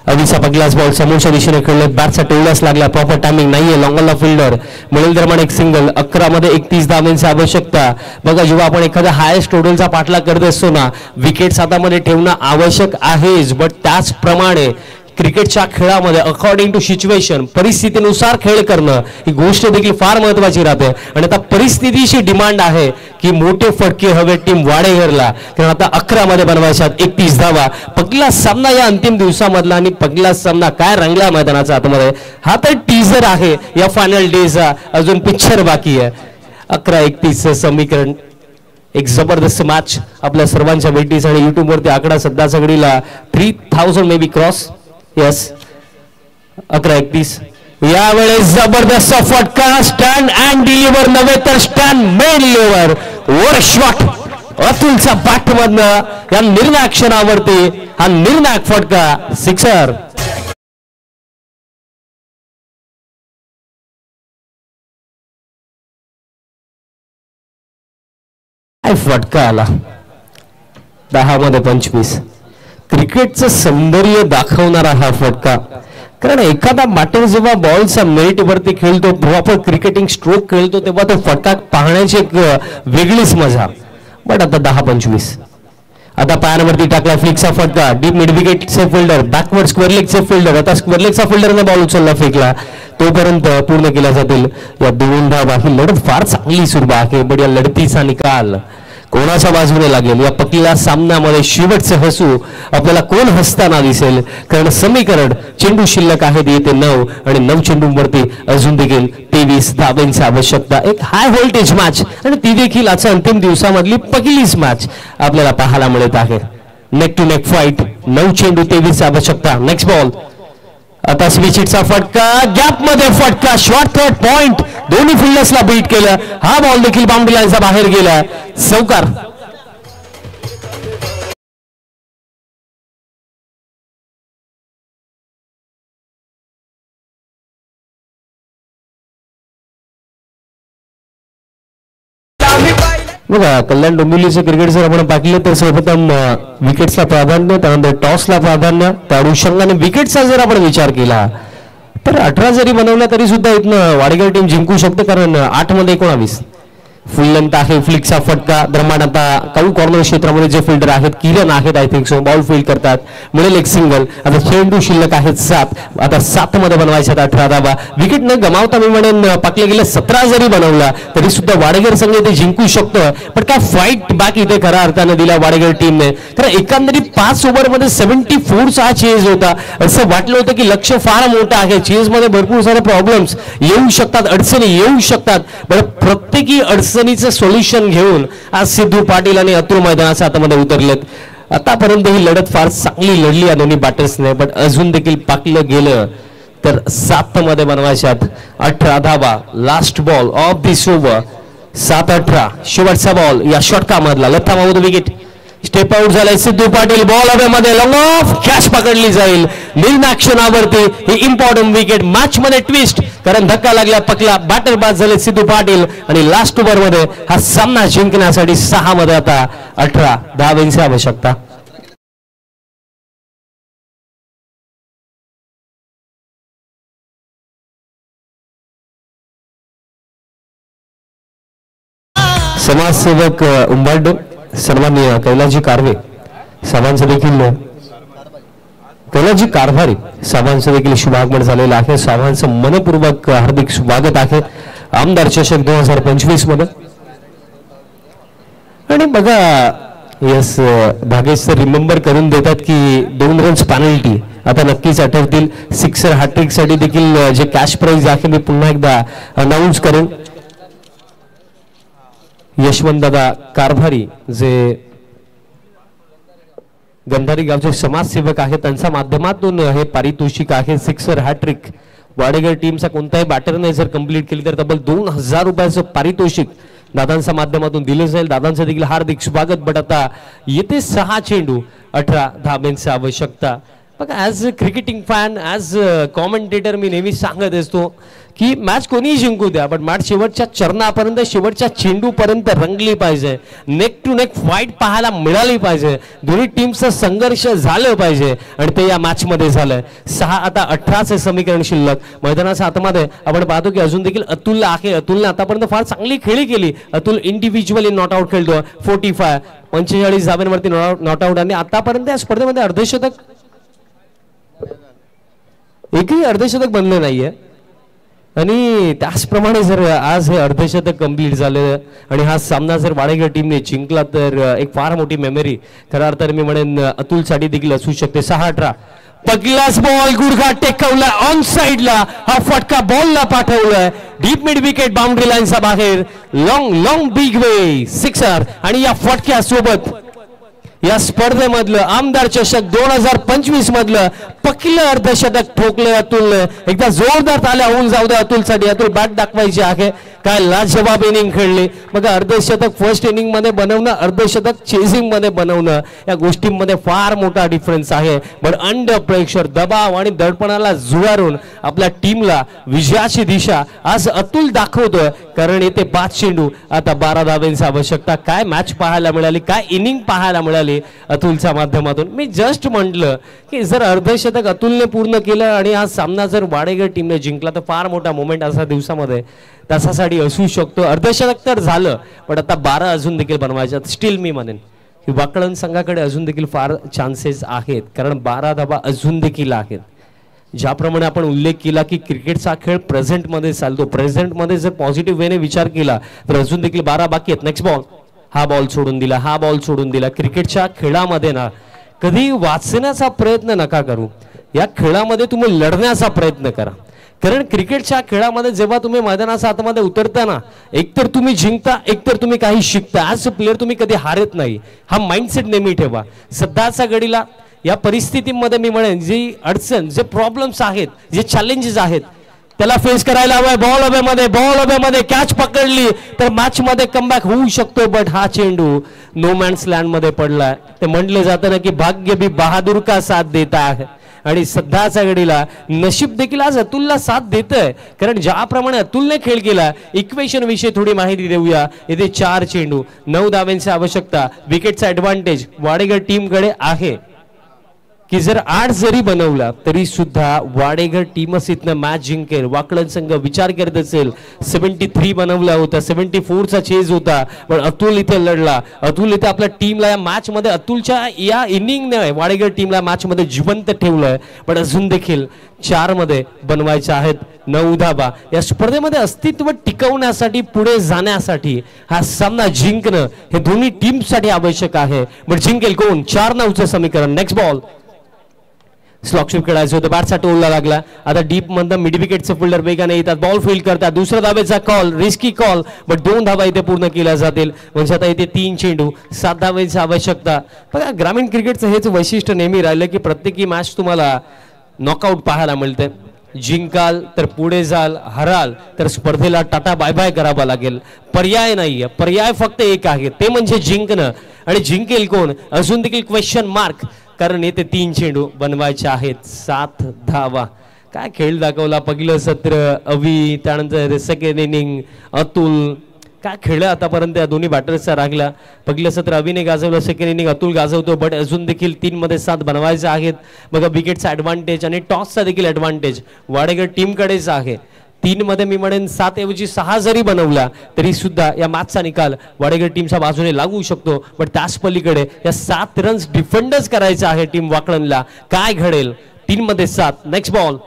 अवीचा पहिलाच बॉल समोरच्या दिशेने खेळले. बॅटचा टोळाच लागला. प्रॉपर टायमिंग नाहीये. लॉंगॉनला फिल्डर मिळेल दरम्यान एक सिंगल. 11 मध्ये 31 धावांची आवश्यकता. बघा जेव्हा आपण एखाद्या हायेस्ट टोटलचा पाठलाग करत असतो ना, विकेट्स हातामध्ये ठेवणं आवश्यक आहेच. बट त्याचप्रमाणे क्रिकेटच्या खेळामध्ये अकॉर्डिंग टू सिच्युएशन, परिस्थितीनुसार खेळ करणं ही गोष्ट देखील फार महत्वाची राहते. आणि आता परिस्थितीची डिमांड आहे की मोठे फटके हवे टीम वाडेघरला, कारण आता 11 मध्ये बनवायच्या 31 धावा. पहिला सामना या अंतिम दिवसामधला आणि पहिला सामना काय रंगला मैदानाचा आतमध्ये. हा तर टीजर आहे या फायनल डेचा, अजून पिक्चर बाकी आहे. 11-31 समीकरण. एक जबरदस्त मॅच आपल्या सर्वांच्या भेटीस आणि युट्यूब वरती आकडा सध्या सगळीला 3000 मे बी क्रॉस. यस 11-31. यावेळेस जबरदस्त फटका. स्टँड अँड डिलिव्हर नव्हे तर स्टँड मेन डिलिव्हर. वर शॉट अतुलच्या बॅट मधनं या निर्णायक क्षणावरती हा निर्णायक फटका. सिक्सर. फटका आला. 10 मध्ये 25. क्रिकेटचं सौंदर्य दाखवणारा हा फटका. कारण एखादा बॅटर जेव्हा बॉलच्या मेरिट वरती खेळतो, प्रॉपर क्रिकेटिंग स्ट्रोक खेळतो, तेव्हा तो फटका पाहण्याची एक वेगळीच मजा. बट आता 10-25. आता पायांवरती टाकला फ्लिकचा फटका. डीप मिड विकेटचे फिल्डर, बॅकवर्ड स्क्वेअर लेगचे फिल्डर. आता स्क्वेअर लेगचा फिल्डरने बॉल उचलला, फेकला, तोपर्यंत पूर्ण केल्या जातील या 2 धावा. ही लढत फार चांगली सुरू आहे. बट या लढतीचा निकाल कोणाच्या बाजूने लागेल या पहिल्या सामन्यामध्ये शेवटचे हसू आपल्याला कोण हसताना दिसेल. कारण समीकरण चेंडू शिल्लक आहेत येते 9 आणि 9 चेंडूंवरती अजून देखील 23 धावांची आवश्यकता. एक हाय व्होल्टेज मॅच आणि ती देखील आजच्या अंतिम दिवसामधली पहिलीच मॅच आपल्याला पाहायला मिळत आहे. Neck to neck fight. 9 चेंडू 23 आवश्यकता. Next ball. आता स्विचिटचा फटका. गॅप मध्ये फटका. Short third point. दोन्ही फिल्डर्सला बीट केलं. हा बॉल देखील बाउंड्री लाईनच्या बाहेर गेला. चौकार. बघा कल्याण डोंबिवलीचे क्रिकेट जर आपण पाहिलं तर सर्वप्रथम विकेट्सला प्राधान्य, त्यानंतर टॉसला प्राधान्य, त्या अनुषंगाने विकेटचा जर आपण विचार केला तर 18 जरी बनवला तरी सुद्धा इथनं वाडेकर टीम जिंकू शकते. कारण 8 मध्ये 19 फुल लेंथ आहे. फ्लिकचा फटका. दरम्यान आता काऊ कॉर्नर क्षेत्रामध्ये जे फिल्डर आहेत किरण आहेत I think so ball field करतात. मिळेल एक सिंगल. आता चेंडू शिल्लक आहेत 7. आता 7 मध्ये बनवायच्यात 18 धावा. विकेट न गमावता मी म्हणेन पाकले गेले 17 जरी बनवला तरी सुद्धा वाडेकर संघ इथे जिंकू शकतो. पण काय फाईट बॅक इथे खऱ्या अर्थाने दिला वाडेकर टीमने. तर एकंदरीत 5 ओव्हरमध्ये 74चा चेज होता. असं वाटलं होतं की लक्ष फार मोठं आहे. चेज मध्ये भरपूर सारे प्रॉब्लेम्स येऊ शकतात, अडचणी येऊ शकतात. पण प्रत्येकी अडचण अडचणीचं सोल्युशन घेऊन आज सिद्धू पाटील आणि अतुल मैदानाच्या हातामध्ये उतरलेत. आतापर्यंत ही लढत फार चांगली लढली या दोन्ही बॅटर्सने, पण अजून देखील पाकलं गेलं तर 7 मध्ये बनवायच्यात. 18 धावा last ball of this over. 7-18 शेवटचा बॉल या षटकामधला. लता माऊद विकेट. स्टेप आउट झालाय सिद्धू पाटील. बॉल हवे मध्ये लॉंग ऑफ कॅच पकडली जाईल. निर्णय क्षणावरती ही इम्पॉर्टंट विकेट. मॅच मध्ये ट्विस्ट, कारण धक्का लागला पकला. बॅटर बाद झाले सिद्धू पाटील आणि लास्ट ओव्हर मध्ये हा सामना जिंकण्यासाठी 6 मध्ये आता 18 धावांची आवश्यकता. समाजसेवक उंबारडे सन्माननीय कैलाजी कारवे साहेबांचं देखील कैलाजी कारभारी साहेबांचं देखील शुभागमन झालेलं आहे. साहेबांचं मनपूर्वक हार्दिक स्वागत आहे आमदार चषक 2025 मध्ये. आणि बघा यस भागेश सर रिमेंबर करून देतात की 2 रन्स पेनल्टी आता नक्कीच आठवतील. सिक्सर हॅट्रिक साठी देखील जे कॅश प्राइज आहे मी पुन्हा एकदा अनाऊन्स करेन. यशवंत दादा कारभारी जे गंधारी गावचे समाजसेवक आहेत त्यांच्या माध्यमातून हे पारितोषिक आहे. सिक्सर हॅट्रिक वाडेगर टीमचा कोणताही बॅटरने जर कंप्लीट केली तर तब्बल 2000 रुपयाचं पारितोषिक दादांच्या माध्यमातून दिलं जाईल. दादांचं देखील हार्दिक स्वागत. बट आता येते 6 चेंडू 18 धाब्यांची आवश्यकता. बघा as a cricketing fan as commentator मी नेहमी सांगत असतो की मॅच कोणीही जिंकू द्या, पण मॅच शेवटच्या चरणापर्यंत शेवटच्या चेंडूपर्यंत रंगली पाहिजे. नेक टू नेक फाईट पाहायला मिळाली पाहिजे. दोन्ही टीमचा संघर्ष झालं पाहिजे आणि ते या मॅचमध्ये झालंय. 6 आता 18चे समीकरण शिल्लक. मैदानाच्या आतमध्ये आपण पाहतो की अजून देखील अतुलला आहे. अतुलने आतापर्यंत फार चांगली खेळी केली. अतुल इंडिव्हिज्युअली नॉट आउट खेळतो. 45 धाब्यांवरती नॉट आउट आणि आतापर्यंत या स्पर्धेमध्ये अर्धशतक एकही अर्धशतक बनलं नाहीये. आणि त्याचप्रमाणे जर आज हे अर्धशतक कंप्लीट झालं आणि हा सामना जर वाडेगर टीमने जिंकला तर एक फार मोठी मेमरी खऱ्या अर्थाने मी म्हणेन अतुलसाठी देखील असू शकते. 6-18 पहिलाच बॉल गुडघा टेकवला ऑन साइडला. हा फटका बॉलला पाठवलाय. डीप मिड विकेट बाउंड्री लाईनच्या बाहेर. लॉंग बिग वे सिक्सर आणि या फटक्यासोबत या स्पर्धेमधलं आमदार चषक 2025 मधलं पहिलं अर्धशतक ठोकलं अतुलने. एकदा जोरदार ताल्या होऊन जाऊ दे अतुलसाठी. अतुल बॅट दाखवायची आहे. काय लाजवाब इनिंग खेळली. बघा अर्धशतक फर्स्ट इनिंग मध्ये बनवणं, अर्धशतक चेसिंग मध्ये बनवणं या गोष्टींमध्ये फार मोठा डिफरन्स आहे. पण अंडर प्रेशर दबाव आणि दडपणाला झुगारून आपल्या टीमला विजयाची दिशा आज अतुल दाखवतोय. कारण येथे 5 चेंडू आता 12 धाब्यांची आवश्यकता. काय मॅच पाहायला मिळाली, काय इनिंग पाहायला मिळाली अतुलच्या माध्यमातून. मी जस्ट म्हटलं की जर अर्धशतक अतुलने पूर्ण केलं आणि हा सामना जर वाडेगर टीमने जिंकला तर फार मोठा मोमेंट असा दिवसामध्ये त्याच्यासाठी असू शकतो. अर्धशतक तर झालं पण आता 12 अजून देखील बनवायच्या. स्टील मी म्हणेन की वाकळण संघाकडे अजून देखील फार चान्सेस आहेत कारण 12 धाबा अजून देखील आहेत. ज्याप्रमाणे आपण उल्लेख केला की क्रिकेटचा खेळ प्रेझेंटमध्ये चालतो. प्रेझेंटमध्ये जर पॉझिटिव्ह वेने विचार केला तर अजून देखील 12 बाकी आहेत. Next ball. हा बॉल सोडून दिला, हा बॉल सोडून दिला. क्रिकेटच्या खेळामध्ये ना कधी वाचण्याचा प्रयत्न नका करू. या खेळामध्ये तुम्ही लढण्याचा प्रयत्न करा. कारण क्रिकेटच्या खेळामध्ये जेव्हा तुम्ही मैदानाच्या आतमध्ये उतरता ना एकतर तुम्ही जिंकता एकतर तुम्ही काही शिकता. ॲज अ प्लेअर तुम्ही कधी हारत नाही. हा माइंडसेट नेहमी ठेवा. सध्याच्या घडीला या परिस्थितीमध्ये मी म्हणेन जी अडचण जे प्रॉब्लेम्स आहेत जे चॅलेंजेस आहेत त्याला फेस करायला हवंय. बॉल हवेमध्ये कॅच पकडली तर मॅच मध्ये कमबॅक होऊ शकतो. बट हा चेंडू नो मॅन्स लँड मध्ये पडलाय. ते म्हटले जातं ना की भाग्य भी बहादूर का साथ देता आहे आणि सध्याच्या घडीला नशीब देखील आज अतुलला साथ देतंय. कारण ज्याप्रमाणे अतुलने खेळ केला इक्वेशन विषयी थोडी माहिती देऊया. येथे 4 चेंडू 9 धाब्यांची आवश्यकता. विकेटचा ॲडव्हान्टेज वाडेगर टीमकडे आहे की जर 8 जरी बनवला तरी सुद्धा वाडेगर टीमच इथनं मॅच जिंकेल. वाकळण संघ विचार करत असेल 73 बनवला होता, 74चा चेज होता पण अतुल इथे लढला. अतुल इथे आपल्या टीमला या मॅच मध्ये अतुलच्या या इनिंगने वाडेगर टीमला मॅच मध्ये जिवंत ठेवलंय. पण अजून देखील 4 मध्ये बनवायचे आहेत 9 धाबा. या स्पर्धेमध्ये अस्तित्व टिकवण्यासाठी पुढे जाण्यासाठी हा सामना जिंकणं हे दोन्ही टीमसाठी आवश्यक आहे. पण जिंकेल कोण? 4-9चं समीकरण. Next ball. स्लॉकशिप खेळायचं होतं, बॅटचा टोलला लागला. आता डीप मधनं मिड विकेटचं फिल्डर वेगाने येतात, बॉल फील्ड करतात, दुसऱ्या धावेचा कॉल, रिस्की कॉल, बट 2 धावा इथे पूर्ण केल्या जातील. म्हणजे आता इथे 3 चेंडू 7 धावेची आवश्यकता. बघा ग्रामीण क्रिकेटचं हेच वैशिष्ट्य नेहमी राहिलं की प्रत्येकी मॅच तुम्हाला नॉकआउट पाहायला मिळते. जिंकाल तर पुढे जाल, हराल तर स्पर्धेला टाटा बाय बाय करावा लागेल. पर्याय नाहीये, पर्याय फक्त एक आहे, ते म्हणजे जिंकणं. आणि जिंकेल कोण अजून देखील क्वेश्चन मार्क, कारण येथे 3 चेंडू बनवायचे आहेत, 7 धावा. काय खेळ दाखवला पहिलं सत्र अवी, त्यानंतर सेकंड इनिंग अतुल. काय खेळ आतापर्यंत या दोन्ही बॅटर्सचा रागला. पहिलं सत्र अविने गाजवलं, सेकंड इनिंग अतुल गाजवतो, बट अजून देखील 3 मध्ये 7 बनवायचे आहेत. बघा विकेटचा ॲडव्हान्टेज आणि टॉसचा देखील ॲडव्हान्टेज वाडेकर टीमकडेच आहे. 3 मध्ये मी म्हणेन 7 ऐवजी 6 जरी बनवला तरी सुद्धा या मॅचचा निकाल वाडेकर टीमच्या बाजूने लागू शकतो. पण त्याच पलीकडे या 7 रन्स डिफेंडर्स करायचे आहे टीम वाकळणला. काय घडेल? 3 मध्ये 7. Next ball.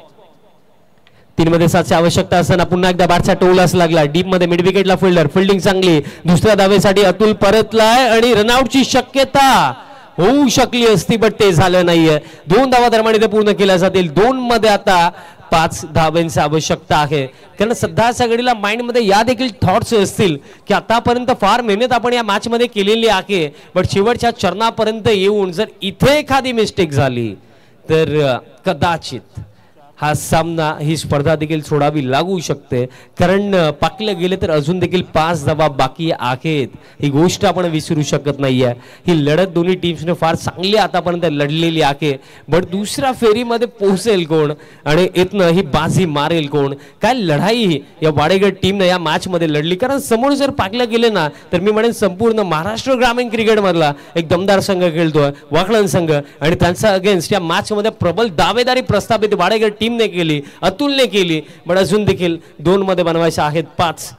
3 मध्ये 7ची आवश्यकता असताना पुन्हा एकदा बॅटचा टोलाच लागला. डीप मध्ये मिड विकेटला फिल्डर, फिल्डिंग चांगली. दुसऱ्या धावेसाठी अतुल परतलाय आणि रनआउटची शक्यता होऊ शकली असती, बट ते झालं नाहीये. 2 धावा दरम्यान इथे पूर्ण केल्या जातील. 2 मध्ये आता 5 धावांची आवश्यकता आहे. कारण सध्याच्या घडीला माइंड मध्ये या देखील थॉट्स असतील की आतापर्यंत फार मेहनत आपण या मॅच मध्ये केलेली आहे, बट शेवटच्या चरणापर्यंत येऊन जर इथे एखादी मिस्टेक झाली तर कदाचित हा सामना, ही स्पर्धा देखील सोडावी लागू शकते. कारण पाकले गेले तर अजून देखील 5 धावा बाकी आहेत. ही गोष्ट आपण विसरू शकत नाहीये. ही लढत दोन्ही टीम्सने फार चांगली आतापर्यंत लढलेली आहे, बट दुसऱ्या फेरीमध्ये पोहोचेल कोण आणि इथनं ही बाजी मारेल कोण? काय लढाई या वाडेकर टीमने या मॅच मध्ये लढली. कारण समोर जर पाकले गेले ना तर मी म्हणेन संपूर्ण महाराष्ट्र ग्रामीण क्रिकेट मधला एक दमदार संघ खेळतोय वाकळण संघ, आणि त्यांचा अगेन्स्ट या मॅच मध्ये प्रबल दावेदारी प्रस्थापित वाडेकर टीमने केली, अतुलने केली. पण अजून देखील 2 मध्ये बनवायचे आहेत 5.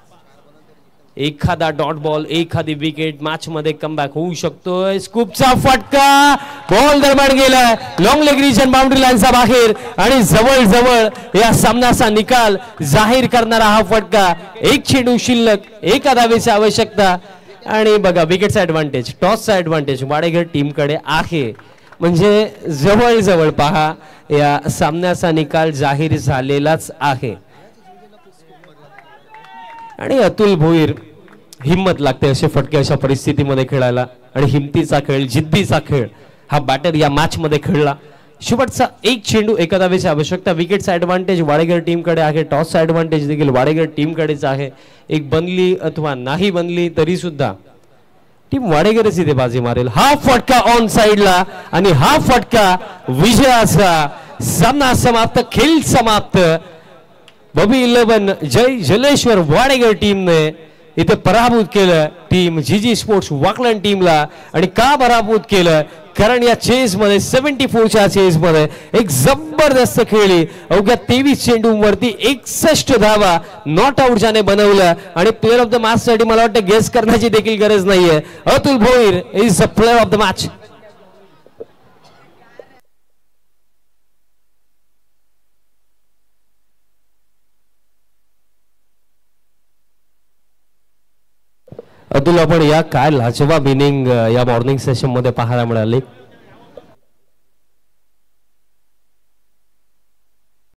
एखादा डॉट बॉल, एखादी विकेट, मॅच मध्ये कमबॅक होऊ शकतोय. स्कूपचा फटका, बॉल दरम्यान गेलाय, लॉंग लेग रिजन बाउंड्री लाईनचा बाहेर, आणि जवळ जवळ या सामन्याचा निकाल जाहीर करणारा हा फटका. 1 चेंडू शिल्लक, 1 धावेची आवश्यकता. आणि बघा विकेटचा ऍडव्हान्टेज, टॉसचा ऍडव्हान्टेज वाडेकर टीमकडे आहे. म्हणजे जवळ जवळ पहा या सामन्याचा निकाल जाहीर झालेलाच आहे. आणि अतुल भोईर हिम्मत लागते असे फटके अशा परिस्थितीमध्ये खेळायला, आणि हिमतीचा खेळ, जिद्दीचा खेळ हा बॅटर या मॅच मध्ये खेळला. शेवटचा 1 चेंडू 1 धावेची आवश्यकता. विकेटचा ऍडव्हान्टेज वाडेकर टीमकडे आहे, टॉसचा ऍडव्हान्टेज देखील वाडेकर टीमकडेच आहे. एक बनली अथवा नाही बनली तरी सुद्धा टीम वाडेकरच इथे बाजी मारेल. हा फटका ऑन साइडला, आणि हा फटका विजयाचा. सामना समाप्त, खेळ समाप्त. बबी 11 जय जलेश्वर वाडेकर टीमने इथे पराभूत केलं टीम जीजी स्पोर्ट्स वाकलन टीमला. आणि का पराभूत केलं? कारण या चेस मध्ये 74च्या चेस मध्ये एक जबरदस्त खेळी. अवघ्या 23 चेंडूंवरती 61 धावा नॉट आउट ज्याने बनवलं. आणि प्लेअर ऑफ द मॅच साठी मला वाटतं गेस करण्याची देखील गरज नाहीये. Atul Bhoir is the player of the match. Atul, आपण या काय लाजवाब इनिंग या मॉर्निंग सेशन मध्ये पाहायला मिळाली.